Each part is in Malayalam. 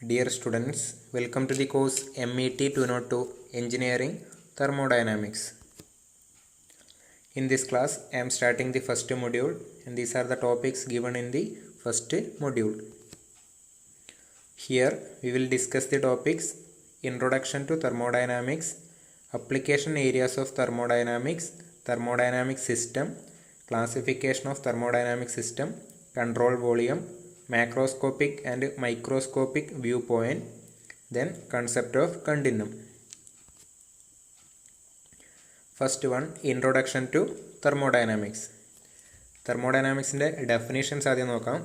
Dear students, welcome to the course MET 202 Engineering Thermodynamics. In this class, I am starting the first module and these are the topics given in the first module. Here we will discuss the topics Introduction to Thermodynamics, Application Areas of Thermodynamics, Thermodynamic System, Classification of Thermodynamic System, Control Volume, Macroscopic and Microscopic Viewpoint, then Concept of Continuum. First one, Introduction to Thermodynamics. Thermodynamics inde definitions ആദ്യം നോക്കാം.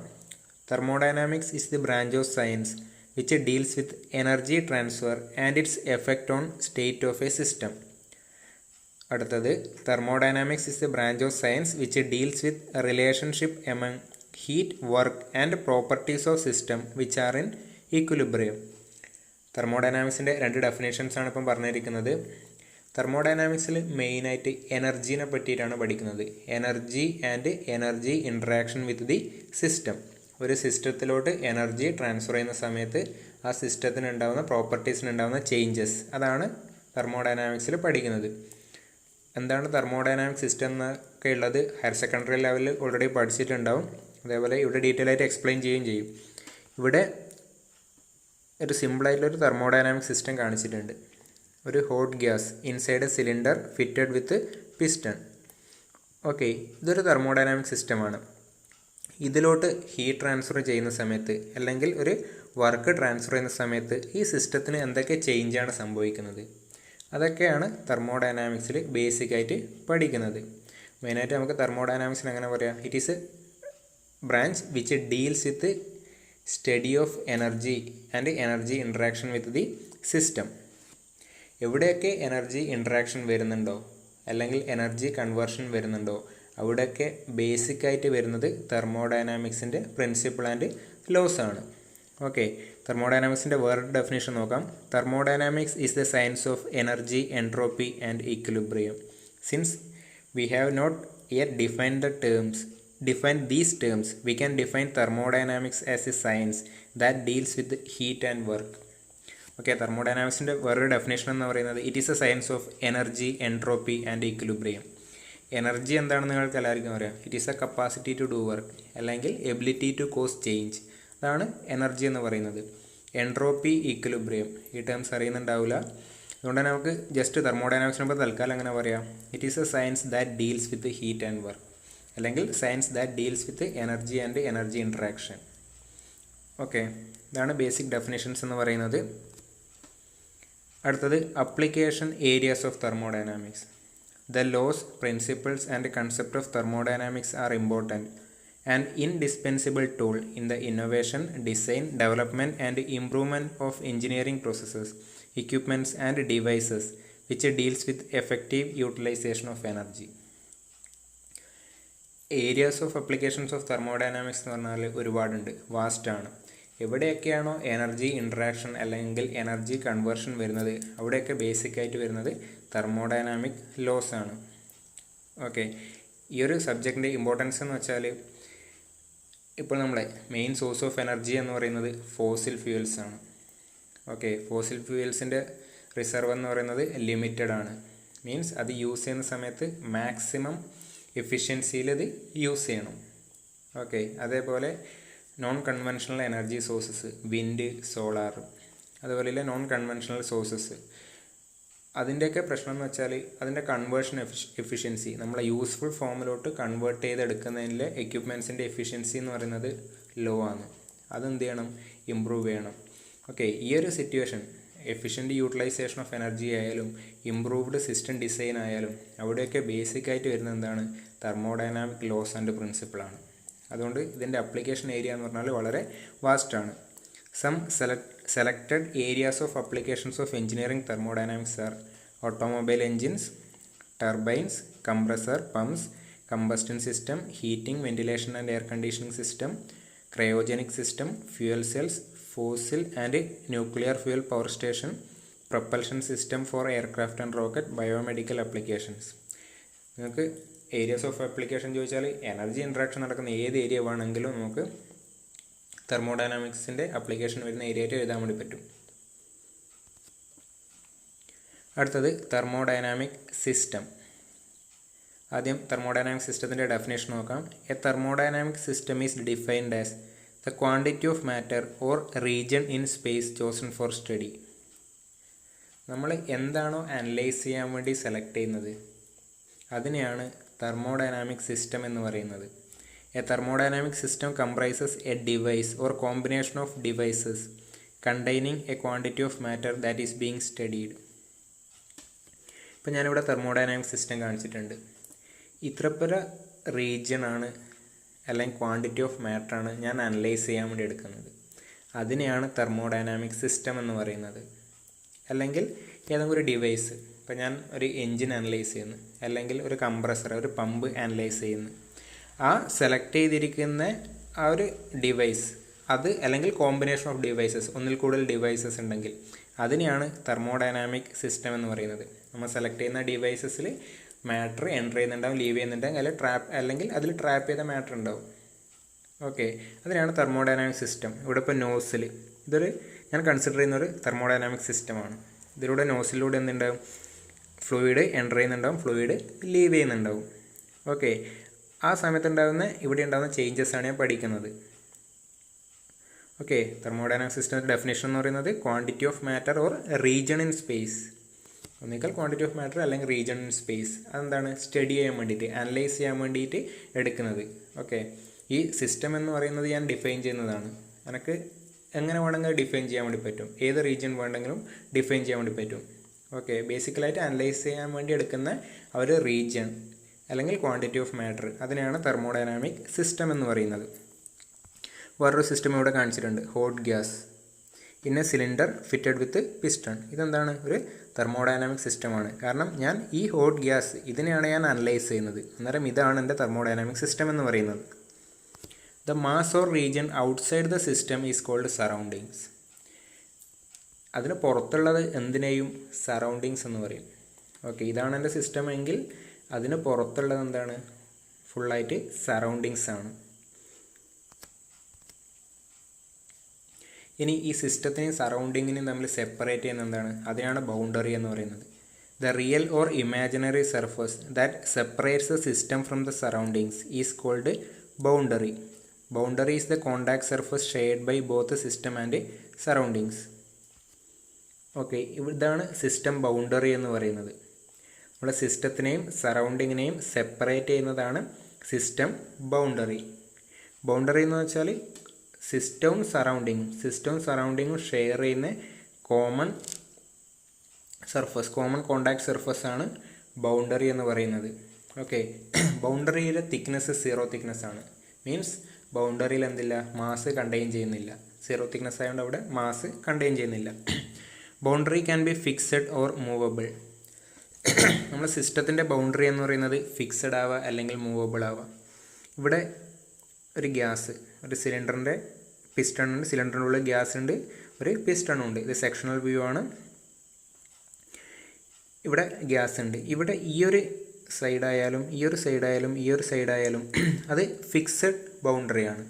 Thermodynamics is the branch of science which deals with energy transfer and its effect on state of a system. അടുത്തത്, Thermodynamics is the branch of science which deals with a relationship among heat, work and properties of system which are in equilibrium. തെർമോഡൈനാമിക്സിൻ്റെ രണ്ട് ഡെഫിനേഷൻസ് ആണ് ഇപ്പം പറഞ്ഞിരിക്കുന്നത്. തെർമോഡൈനാമിക്സിൽ മെയിനായിട്ട് എനർജീനെ പറ്റിയിട്ടാണ് പഠിക്കുന്നത്. Energy and energy interaction with the system. ഒരു സിസ്റ്റത്തിലോട്ട് എനർജി ട്രാൻസ്ഫർ ചെയ്യുന്ന സമയത്ത് ആ സിസ്റ്റത്തിന് ഉണ്ടാകുന്ന പ്രോപ്പർട്ടീസിനുണ്ടാകുന്ന ചേഞ്ചസ്, അതാണ് തെർമോഡൈനാമിക്സിൽ പഠിക്കുന്നത്. എന്താണ് തെർമോഡൈനാമിക് സിസ്റ്റം എന്നൊക്കെ ഉള്ളത് ഹയർ സെക്കൻഡറി ലെവലിൽ ഓൾറെഡി പഠിച്ചിട്ടുണ്ടാവും. അതേപോലെ ഇവിടെ ഡീറ്റെയിൽ ആയിട്ട് എക്സ്പ്ലെയിൻ ചെയ്യുകയും ചെയ്യും. ഇവിടെ ഒരു സിമ്പിളായിട്ടുള്ളൊരു തെർമോഡൈനാമിക് സിസ്റ്റം കാണിച്ചിട്ടുണ്ട്. ഒരു hot gas inside A cylinder fitted with piston. Okay, ഇതൊരു തെർമോഡൈനാമിക് സിസ്റ്റമാണ്. ഇതിലോട്ട് ഹീറ്റ് ട്രാൻസ്ഫർ ചെയ്യുന്ന സമയത്ത് അല്ലെങ്കിൽ ഒരു വർക്ക് ട്രാൻസ്ഫർ ചെയ്യുന്ന സമയത്ത് ഈ സിസ്റ്റത്തിന് എന്തൊക്കെ ചേഞ്ചാണ് സംഭവിക്കുന്നത്, അതൊക്കെയാണ് തെർമോഡൈനാമിക്സിൽ ബേസിക്കായിട്ട് പഠിക്കുന്നത്. മെയിനായിട്ട് നമുക്ക് തെർമോഡൈനാമിക്സിന് എങ്ങനെ പറയാം, it is A branch which deals with the study of energy and energy interaction with the system. എവിടെയൊക്കെ എനർജി ഇൻട്രാക്ഷൻ വരുന്നുണ്ടോ അല്ലെങ്കിൽ എനർജി കൺവേർഷൻ വരുന്നുണ്ടോ അവിടെയൊക്കെ ബേസിക്കായിട്ട് വരുന്നത് തെർമോഡൈനാമിക്സിൻ്റെ പ്രിൻസിപ്പിൾ ആൻഡ് ലോസ് ആണ്. ഓക്കെ, തെർമോഡൈനാമിക്സിൻ്റെ വേറൊരു ഡെഫിനേഷൻ നോക്കാം. Thermodynamics is the science of energy, entropy and equilibrium. Since we have not yet define these terms, we can define thermodynamics as a science that deals with heat and work. Okay, തെർമോഡൈനാമിക്സിൻ്റെ വേറൊരു ഡെഫിനേഷൻ എന്ന് പറയുന്നത് it is a science of energy, entropy and equilibrium. Energy എന്താണെന്ന് നിങ്ങൾക്ക് എല്ലാവർക്കും അറിയാം. It is a capacity to do work അല്ലെങ്കിൽ എബിലിറ്റി ടു കോസ് ചേഞ്ച്, അതാണ് എനർജി എന്ന് പറയുന്നത്. എൻട്രോപ്പി, ഈക്വിലിബ്രിയം ഈ ടേംസ് അറിയുന്നുണ്ടാവില്ല. അതുകൊണ്ട് തന്നെ നമുക്ക് ജസ്റ്റ് തെർമോഡൈനാമിക്സിനൊപ്പം തൽക്കാലം അങ്ങനെ പറയാം. It is a science that deals with heat and work അല്ലെങ്കിൽ science that deals with energy and energy interaction. Okay, ഇതാണ് ബേസിക് ഡെഫിനേഷൻസ് എന്ന് പറയുന്നത്. അടുത്തത്, application areas of thermodynamics. The laws, principles and concept of thermodynamics are important and indispensable tool in the innovation, design, development and improvement of engineering processes, equipments and devices which deals with effective utilization of energy. Areas of applications of thermodynamics എന്ന് പറഞ്ഞാൽ ഒരുപാടുണ്ട്, വാസ്റ്റാണ്. എവിടെയൊക്കെയാണോ എനർജി ഇൻട്രാക്ഷൻ അല്ലെങ്കിൽ എനർജി കൺവേർഷൻ വരുന്നത് അവിടെയൊക്കെ ബേസിക്കായിട്ട് വരുന്നത് തെർമോഡൈനാമിക് ലോസ് ആണ്. ഓക്കെ, ഈ ഒരു സബ്ജക്റ്റിൻ്റെ ഇമ്പോർട്ടൻസ് എന്ന് വെച്ചാൽ ഇപ്പോൾ നമ്മളെ മെയിൻ സോഴ്സ് ഓഫ് എനർജി എന്ന് പറയുന്നത് ഫോസിൽ ഫ്യൂവൽസ് ആണ്. ഓക്കെ, ഫോസിൽ ഫ്യൂവൽസിൻ്റെ റിസർവ് എന്ന് പറയുന്നത് ലിമിറ്റഡ് ആണ്. മീൻസ് അത് യൂസ് ചെയ്യുന്ന സമയത്ത് മാക്സിമം എഫിഷ്യൻസിയിൽ ഇത് യൂസ് ചെയ്യണം. ഓക്കെ, അതേപോലെ non conventional energy sources, wind, solar, അതുപോലെ നോൺ കൺവെൻഷണൽ സോഴ്സസ്, അതിൻ്റെയൊക്കെ പ്രശ്നം എന്ന് വെച്ചാൽ അതിൻ്റെ കൺവേർഷൻ എഫിഷ്യൻസി നമ്മളെ യൂസ്ഫുൾ ഫോമിലോട്ട് കൺവേർട്ട് ചെയ്തെടുക്കുന്നതിലെ എക്യുപ്മെൻറ്റ്സിൻ്റെ എഫിഷ്യൻസി എന്ന് പറയുന്നത് ലോ ആണ്. അതെന്ത് ചെയ്യണം, ഇമ്പ്രൂവ് ചെയ്യണം. ഓക്കെ, ഈ ഒരു situation efficient utilisation of energy ആയാലും ഇംപ്രൂവ്ഡ് സിസ്റ്റം ഡിസൈൻ ആയാലും അവിടെയൊക്കെ ബേസിക്കായിട്ട് വരുന്നത് എന്താണ്, തെർമോഡൈനാമിക് ലോസ് ആൻഡ് പ്രിൻസിപ്പിളാണ്. അതുകൊണ്ട് ഇതിൻ്റെ അപ്ലിക്കേഷൻ ഏരിയ എന്ന് പറഞ്ഞാൽ വളരെ വാസ്റ്റാണ്. Some selected areas of applications of engineering thermodynamics are automobile engines, turbines, compressor, pumps, combustion system, heating, ventilation and air conditioning system, cryogenic system, fuel cells, fossil and nuclear fuel power station, propulsion system for aircraft and rocket, biomedical applications. നിങ്ങൾക്ക് ഏരിയാസ് ഓഫ് ആപ്ലിക്കേഷൻ ചോദിച്ചാൽ എനർജി ഇൻട്രാക്ഷൻ നടക്കുന്ന ഏത് ഏരിയ വേണമെങ്കിലും നമുക്ക് തെർമോഡൈനാമിക്സിൻ്റെ അപ്ലിക്കേഷൻ വരുന്ന ഏരിയ ആയിട്ട് എഴുതാൻ വേണ്ടി പറ്റും. അടുത്തത് തെർമോഡൈനാമിക് സിസ്റ്റം. ആദ്യം തെർമോഡൈനാമിക് സിസ്റ്റത്തിൻ്റെ ഡെഫിനേഷൻ നോക്കാം. A thermodynamic system is defined as the quantity of matter or region in space chosen four study. നമ്മൾ എന്താണോ അനലൈസ് ചെയ്യാൻ വേണ്ടി സെലക്ട് ചെയ്യുന്നത് അതിനെയാണ് തെർമോഡൈനാമിക് സിസ്റ്റം എന്ന് പറയുന്നത്. A thermodynamic system comprises A device or combination of devices containing A quantity of matter that is being studied. ഇപ്പം ഞാനിവിടെ തെർമോഡൈനാമിക് സിസ്റ്റം കാണിച്ചിട്ടുണ്ട്. ഇത്രപ്പര റീജിയനാണ് അല്ലെങ്കിൽ ക്വാണ്ടിറ്റി ഓഫ് മാറ്ററാണ് ഞാൻ അനലൈസ് ചെയ്യാൻ വേണ്ടി എടുക്കുന്നത്. അതിനെയാണ് തെർമോഡൈനാമിക് സിസ്റ്റം എന്ന് പറയുന്നത്. അല്ലെങ്കിൽ ഏതെങ്കിലും ഒരു ഡിവൈസ്, ഇപ്പോൾ ഞാൻ ഒരു എൻജിൻ അനലൈസ് ചെയ്യുന്നു, അല്ലെങ്കിൽ ഒരു കംപ്രസർ, ഒരു പമ്പ് അനലൈസ് ചെയ്യുന്നു, ആ സെലക്ട് ചെയ്തിരിക്കുന്ന ആ ഒരു ഡിവൈസ് അത്, അല്ലെങ്കിൽ കോമ്പിനേഷൻ ഓഫ് ഡിവൈസസ്, ഒന്നിൽ കൂടുതൽ ഡിവൈസസ് ഉണ്ടെങ്കിൽ അതിനെയാണ് തെർമോഡൈനാമിക് സിസ്റ്റം എന്ന് പറയുന്നത്. നമ്മൾ സെലക്ട് ചെയ്യുന്ന ഡിവൈസസിൽ മാറ്റർ എൻ്റർ ചെയ്യുന്നുണ്ടാവും, ലീവ് ചെയ്യുന്നുണ്ടാവും, അല്ലെങ്കിൽ അതിൽ ട്രാപ്പ് ചെയ്ത മാറ്റർ ഉണ്ടാവും. ഓക്കെ, അതിനാണ് തെർമോഡൈനാമിക് സിസ്റ്റം. ഇവിടെ ഇപ്പോൾ നോസിൽ, ഇതൊരു ഞാൻ കൺസിഡർ ചെയ്യുന്ന ഒരു തെർമോഡൈനാമിക് സിസ്റ്റമാണ്. ഇതിലൂടെ നോസിലൂടെ എന്തുണ്ടാവും, ഫ്ലൂയിഡ് എൻ്റർ ചെയ്യുന്നുണ്ടാവും, ഫ്ലൂയിഡ് ലീവ് ചെയ്യുന്നുണ്ടാവും. ഓക്കെ, ആ സമയത്ത് ഇവിടെ ഉണ്ടാകുന്ന ചേഞ്ചസ് ആണ് ഞാൻ പഠിക്കുന്നത്. ഓക്കെ, തെർമോഡൈനാമിക് സിസ്റ്റത്തിൻ്റെ ഡെഫിനേഷൻ എന്ന് പറയുന്നത് quantity of matter or region in space. ഒന്നിക്കൽ ക്വാണ്ടിറ്റി ഓഫ് മാറ്റർ അല്ലെങ്കിൽ റീജിയൺ ഇൻ സ്പേസ്. അതെന്താണ്, സ്റ്റഡി ചെയ്യാൻ വേണ്ടിയിട്ട്, അനലൈസ് ചെയ്യാൻ വേണ്ടിയിട്ട് എടുക്കുന്നത്. ഓക്കെ, ഈ സിസ്റ്റം എന്ന് പറയുന്നത് ഞാൻ ഡിഫൈൻ ചെയ്യുന്നതാണ്. എനിക്ക് എങ്ങനെ വേണമെങ്കിലും ഡിഫൈൻ ചെയ്യാൻ വേണ്ടി പറ്റും, ഏത് റീജിയൻ വേണമെങ്കിലും ഡിഫൈൻ ചെയ്യാൻ വേണ്ടി പറ്റും. ഓക്കെ, ബേസിക്കലായിട്ട് അനലൈസ് ചെയ്യാൻ വേണ്ടി എടുക്കുന്ന ആ ഒരു റീജിയൻ അല്ലെങ്കിൽ ക്വാണ്ടിറ്റി ഓഫ് മാറ്റർ, അതിനെയാണ് തെർമോഡൈനാമിക് സിസ്റ്റം എന്ന് പറയുന്നത്. വേറൊരു സിസ്റ്റം ഇവിടെ കാണിച്ചിട്ടുണ്ട്, hot gas in a cylinder fitted with piston. ഇതെന്താണ്, ഒരു തെർമോഡൈനാമിക് സിസ്റ്റമാണ്. കാരണം ഞാൻ ഈ ഹോട്ട് ഗ്യാസ് ഇതിനെയാണ് ഞാൻ അനലൈസ് ചെയ്യുന്നത്. അന്നേരം ഇതാണ് എൻ്റെ തെർമോഡൈനാമിക് സിസ്റ്റം എന്ന് പറയുന്നത്. The mass or region outside the system is called surroundings. അതിന് പുറത്തുള്ളത് എന്തിനേയും സറൗണ്ടിങ്സ് എന്ന് പറയും. ഓക്കെ, ഇതാണ് എൻ്റെ സിസ്റ്റം എങ്കിൽ അതിന് പുറത്തുള്ളത് എന്താണ്, ഫുള്ളായിട്ട് സറൗണ്ടിങ്സ് ആണ്. ഇനി ഈ സിസ്റ്റത്തിനെയും സറൗണ്ടിങ്ങിനെയും തമ്മിൽ സെപ്പറേറ്റ് ചെയ്യുന്ന എന്താണ്, അതിനാണ് ബൗണ്ടറി എന്ന് പറയുന്നത്. The real or imaginary surface that separates the system from the surroundings is called boundary. Boundary is the contact surface shared by both system and surroundings. Okay, ഇതാണ് സിസ്റ്റം ബൗണ്ടറി എന്ന് പറയുന്നത്. നമ്മുടെ സിസ്റ്റത്തിനെയും സറൗണ്ടിങ്ങിനെയും സെപ്പറേറ്റ് ചെയ്യുന്നതാണ് സിസ്റ്റം ബൗണ്ടറി. ബൗണ്ടറി എന്ന് വെച്ചാൽ സിസ്റ്റവും സറൗണ്ടിങ്ങും ഷെയർ ചെയ്യുന്ന common surface, common contact surface ആണ് ബൗണ്ടറി എന്ന് പറയുന്നത്. ഓക്കെ, ബൗണ്ടറിയിലെ തിക്നെസ് 0 തിക്നെസ് ആണ്. മീൻസ് ബൗണ്ടറിയിൽ എന്തില്ല, മാസ് കണ്ടെയ്ൻ ചെയ്യുന്നില്ല. 0 തിക്നെസ് ആയതുകൊണ്ട് അവിടെ മാസ് കണ്ടെയ്ൻ ചെയ്യുന്നില്ല. Boundary can be fixed or movable. നമ്മുടെ സിസ്റ്റത്തിൻ്റെ ബൗണ്ടറി എന്ന് പറയുന്നത് ഫിക്സഡ് ആവാം അല്ലെങ്കിൽ മൂവബിൾ ആവാം. ഇവിടെ ഒരു ഗ്യാസ്, ഒരു സിലിണ്ടറിൻ്റെ പിസ്റ്റൺ ഉണ്ട്, സിലിണ്ടറിൻ്റെ ഉള്ളിൽ ഗ്യാസ് ഉണ്ട്, ഒരു പിസ്റ്റൺ ഉണ്ട്. ഇത് സെക്ഷണൽ വ്യൂ ആണ്. ഇവിടെ ഗ്യാസ് ഉണ്ട്. ഇവിടെ ഈ ഒരു സൈഡായാലും ഈ ഒരു സൈഡായാലും അത് ഫിക്സഡ് ബൗണ്ടറിയാണ്.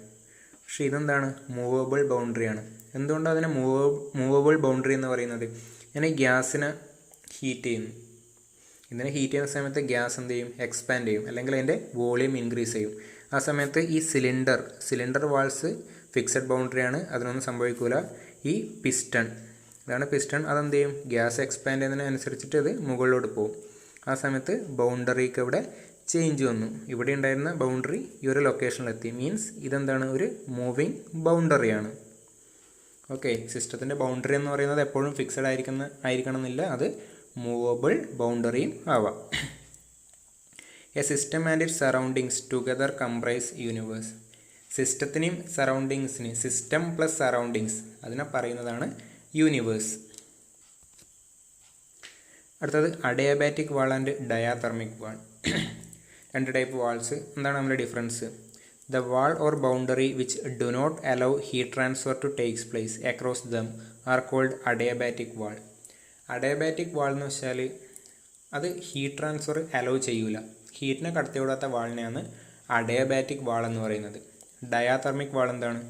പക്ഷേ ഇതെന്താണ്, മൂവബിൾ ബൗണ്ടറിയാണ്. എന്തുകൊണ്ടാണ് അതിനെ മൂവബിൾ ബൗണ്ടറി എന്ന് പറയുന്നത്? ഞാൻ ഈ ഗ്യാസിനെ ഹീറ്റ് ചെയ്യുന്നു. ഇതിനെ ഹീറ്റ് ചെയ്യുന്ന സമയത്ത് ഗ്യാസ് എന്ത് ചെയ്യും, എക്സ്പാൻഡ് ചെയ്യും, അല്ലെങ്കിൽ അതിൻ്റെ വോളിയം ഇൻക്രീസ് ചെയ്യും. ആ സമയത്ത് ഈ സിലിണ്ടർ വാൾസ് ഫിക്സഡ് ബൗണ്ടറിയാണ്, അതിനൊന്നും സംഭവിക്കില്ല. ഈ ഇതാണ് പിസ്റ്റൺ, അതെന്ത് ചെയ്യും, ഗ്യാസ് എക്സ്പാൻഡ് ചെയ്യുന്നതിനനുസരിച്ചിട്ട് അത് മുകളിലോട്ട് പോകും. ആ സമയത്ത് ബൗണ്ടറിക്ക് ഇവിടെ ചേഞ്ച് വന്നു. ഇവിടെ ഉണ്ടായിരുന്ന ബൗണ്ടറി ഈ ഒരു ലൊക്കേഷനിലെത്തി. മീൻസ് ഇതെന്താണ്, ഒരു മൂവിങ് ബൗണ്ടറിയാണ്. ഓക്കെ, സിസ്റ്റത്തിൻ്റെ ബൗണ്ടറി എന്ന് പറയുന്നത് എപ്പോഴും ഫിക്സഡ് ആയിരിക്കണം എന്നില്ല, അത് മൂവബിൾ ബൗണ്ടറിയും ആവാം. A system and it surroundings together comprise universe. സിസ്റ്റത്തിനെയും സറൗണ്ടിങ്സിനെയും, സിസ്റ്റം പ്ലസ് സറൗണ്ടിങ്സ്, അതിനെ പറയുന്നതാണ് യൂണിവേഴ്സ്. അടുത്തത് adiabatic wall and diathermic wall. 2 type walls. എന്താണ് നമ്മുടെ difference? The wall or boundary which do not allow heat transfer to takes place across them are called adiabatic wall. Adiabatic wall എന്ന് വെച്ചാൽ അത് ഹീറ്റ് ട്രാൻസ്ഫർ അലൗ ചെയ്യൂല, ഹീറ്റിനെ കടത്തിവിടാത്ത വാളിനെയാണ് അഡിയാബാറ്റിക് വാൾ എന്ന് പറയുന്നത്. ഡയാതെർമിക് വാൾ എന്താണ്?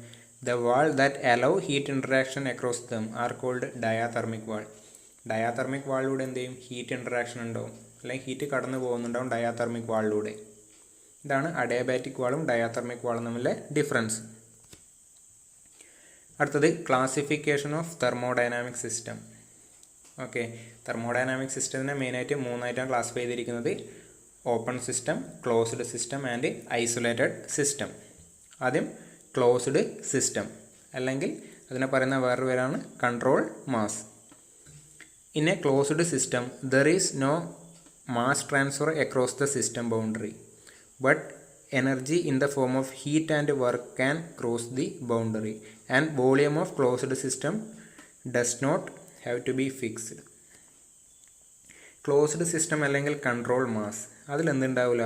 The wall that allow heat interaction across them are called diathermic wall. Diathermic വാളിലൂടെ എന്ത് ചെയ്യും, ഹീറ്റ് ഇൻട്രാക്ഷൻ ഉണ്ടാവും, അല്ലെങ്കിൽ ഹീറ്റ് കടന്നു പോകുന്നുണ്ടാവും ഡയാതെർമിക് വാളിലൂടെ. ഇതാണ് അഡിയാബാറ്റിക് വാളും ഡയാതെർമിക് വാളും തമ്മിലെ ഡിഫറൻസ്. അടുത്തത് classification of thermodynamic system. Okay, thermodynamic സിസ്റ്റത്തിനെ മെയിനായിട്ട് മൂന്നായിട്ടാണ് ക്ലാസിഫൈ ചെയ്തിരിക്കുന്നത്: open system, closed system and isolated system. ആദ്യം ക്ലോസ്ഡ് സിസ്റ്റം, അല്ലെങ്കിൽ അതിനെ പറയുന്ന വേറൊരു പേരാണ് control mass. In a closed system, there is no mass transfer across the system boundary, but energy in the form of heat and work can cross the boundary, and volume of closed system does not have to be fixed. Closed system അല്ലെങ്കിൽ കൺട്രോൾ മാസ്, അതിലെന്തുണ്ടാവില്ല,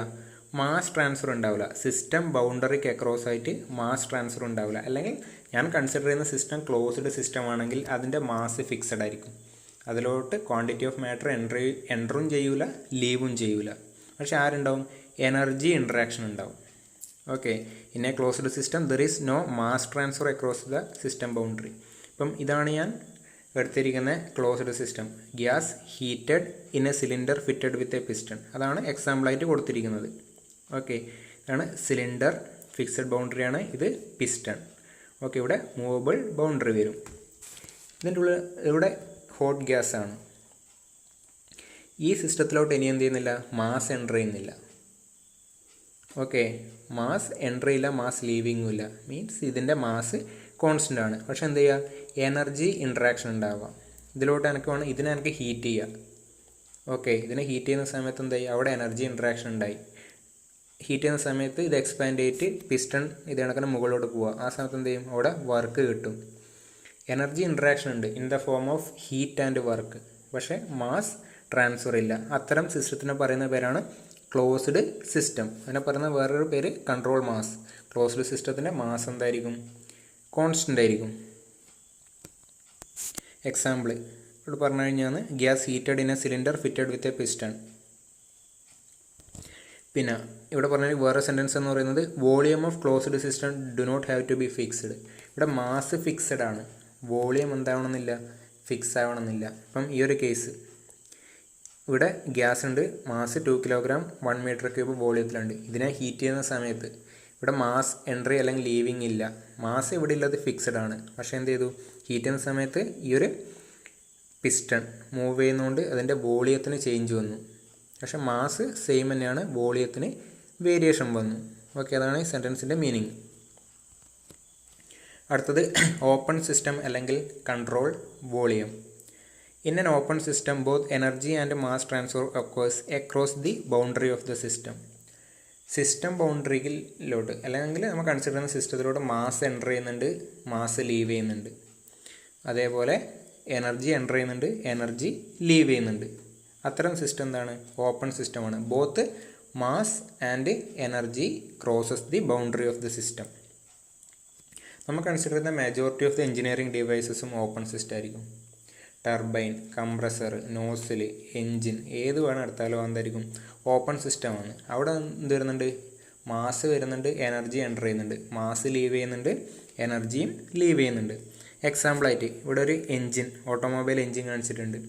മാസ് ട്രാൻസ്ഫർ ഉണ്ടാവില്ല. സിസ്റ്റം ബൗണ്ടറിക്ക് അക്രോസ് ആയിട്ട് മാസ് ട്രാൻസ്ഫർ ഉണ്ടാവില്ല. അല്ലെങ്കിൽ ഞാൻ കൺസിഡർ ചെയ്യുന്ന സിസ്റ്റം ക്ലോസ്ഡ് സിസ്റ്റം ആണെങ്കിൽ അതിൻ്റെ മാസ് ഫിക്സഡ് ആയിരിക്കും. അതിലോട്ട് ക്വാണ്ടിറ്റി ഓഫ് മാറ്റർ എൻറ്ററും ചെയ്യൂല, ലീവും ചെയ്യൂല. പക്ഷെ ആരുണ്ടാവും, എനർജി ഇൻട്രാക്ഷൻ ഉണ്ടാവും. Okay, in a closed system there is no mass transfer across the system boundary. ഇപ്പം ഇതാണ് ഞാൻ എടുത്തിരിക്കുന്ന closed system. Gas heated in a cylinder fitted with a piston, അതാണ് എക്സാമ്പിളായിട്ട് കൊടുത്തിരിക്കുന്നത്. ഓക്കെ, ഇതാണ് സിലിണ്ടർ, ഫിക്സഡ് ബൗണ്ടറിയാണ്, ഇത് പിസ്റ്റൺ. ഓക്കെ, ഇവിടെ മൂവബിൾ ബൗണ്ടറി വരും. ഇതിൻ്റെ ഉള്ളിൽ ഇവിടെ ഹോട്ട് ഗ്യാസ് ആണ്. ഈ സിസ്റ്റത്തിലോട്ട് ഇനി എന്ത് ചെയ്യുന്നില്ല, മാസ് എൻ്റർ ചെയ്യുന്നില്ല. ഓക്കെ, മാസ് എൻ്റർ ചെയ്യില്ല, മാസ് ലീവിങ്ങും ഇല്ല. മീൻസ് ഇതിൻ്റെ മാസ് കോൺസ്റ്റൻ്റ് ആണ്. പക്ഷെ എന്ത് ചെയ്യുക, എനർജി ഇൻട്രാക്ഷൻ ഉണ്ടാവുക. ഇതിലോട്ട് ഇതിനെ ഹീറ്റ് ചെയ്യുക. ഓക്കെ, ഇതിനെ ഹീറ്റ് ചെയ്യുന്ന സമയത്ത് എന്തായി, അവിടെ എനർജി ഇൻട്രാക്ഷൻ ഉണ്ടായി. ഹീറ്റ് ചെയ്യുന്ന സമയത്ത് ഇത് എക്സ്പാൻഡ് ചെയ്തിട്ട് പിസ്റ്റൺ ഇത് കണക്കിന് മുകളിലോട്ട് പോവുക. ആ സമയത്ത് എന്ത് ചെയ്യും, അവിടെ വർക്ക് കിട്ടും. എനർജി ഇൻട്രാക്ഷൻ ഉണ്ട് in the form of heat and work, പക്ഷേ മാസ് ട്രാൻസ്ഫർ ഇല്ല. അത്തരം സിസ്റ്റത്തിനെ പറയുന്ന പേരാണ് ക്ലോസ്ഡ് സിസ്റ്റം. അതിനെ പറയുന്ന വേറൊരു പേര് കൺട്രോൾ മാസ്. ക്ലോസ്ഡ് സിസ്റ്റത്തിൻ്റെ മാസ് എന്തായിരിക്കും, കോൺസ്റ്റൻ്റ് ആയിരിക്കും. എക്സാമ്പിൾ ഇവിടെ പറഞ്ഞു കഴിഞ്ഞാൽ gas heated in a cylinder fitted with a piston. പിന്നെ ഇവിടെ പറഞ്ഞാൽ വേറെ സെൻറ്റൻസ് എന്ന് പറയുന്നത് volume of closed system do not have to be fixed. ഇവിടെ മാസ് ഫിക്സഡ് ആണ്, വോളിയം എന്താവണമെന്നില്ല, ഫിക്സ് ആവണമെന്നില്ല. അപ്പം ഈ ഒരു കേസ് ഇവിടെ ഗ്യാസ് ഉണ്ട്, മാസ് 2 കിലോഗ്രാം 1 മീറ്റർ ക്യൂബ് വോളിയത്തിലുണ്ട്. ഇതിനെ ഹീറ്റ് ചെയ്യുന്ന സമയത്ത് ഇവിടെ മാസ് എൻട്രി അല്ലെങ്കിൽ ലീവിങ് ഇല്ല. മാസ് ഇവിടെ ഇല്ലാതെ ഫിക്സഡ് ആണ്. പക്ഷേ എന്ത് ചെയ്തു, ഹീറ്റ് ചെയ്യുന്ന സമയത്ത് ഈ ഒരു പിസ്റ്റൺ മൂവ് ചെയ്യുന്നതുകൊണ്ട് അതിൻ്റെ വോളിയത്തിന് ചേഞ്ച് വന്നു. പക്ഷേ മാസ് സെയിം തന്നെയാണ്, വോളിയത്തിന് വേരിയേഷൻ വന്നു. ഓക്കെ, അതാണ് ഈ സെൻറ്റൻസിൻ്റെ മീനിങ്. അടുത്തത് ഓപ്പൺ സിസ്റ്റം അല്ലെങ്കിൽ control volume. In an open system both energy and mass transfer occurs across the boundary of the system. System ബൗണ്ടറിയിലോട്ട് അല്ലെങ്കിൽ നമ്മൾ കൺസിഡർ ചെയ്യുന്ന സിസ്റ്റത്തിലോട്ട് മാസ് എൻ്റർ ചെയ്യുന്നുണ്ട്, മാസ് ലീവ് ചെയ്യുന്നുണ്ട്. അതേപോലെ എനർജി എൻ്റർ ചെയ്യുന്നുണ്ട്, എനർജി ലീവ് ചെയ്യുന്നുണ്ട്. അത്തരം സിസ്റ്റം എന്താണ്, ഓപ്പൺ സിസ്റ്റമാണ്. Both mass and energy crosses the boundary of the system. നമ്മൾ കൺസിഡർ ചെയ്യുന്ന majority of the engineering ഡിവൈസസും open system ആയിരിക്കും. ടർബൈൻ, കംപ്രസർ, നോസിൽ, എൻജിൻ ഏത് വേണം എടുത്താലും എന്തായിരിക്കും, ഓപ്പൺ സിസ്റ്റമാണ്. അവിടെ എന്ത് വരുന്നുണ്ട്, മാസ് വരുന്നുണ്ട്, എനർജി എൻ്റർ ചെയ്യുന്നുണ്ട്, മാസ് ലീവ് ചെയ്യുന്നുണ്ട്, എനർജിയും ലീവ് ചെയ്യുന്നുണ്ട്. എക്സാമ്പിളായിട്ട് ഇവിടെ ഒരു എൻജിൻ, ഓട്ടോമൊബൈൽ എൻജിൻ കാണിച്ചിട്ടുണ്ട്.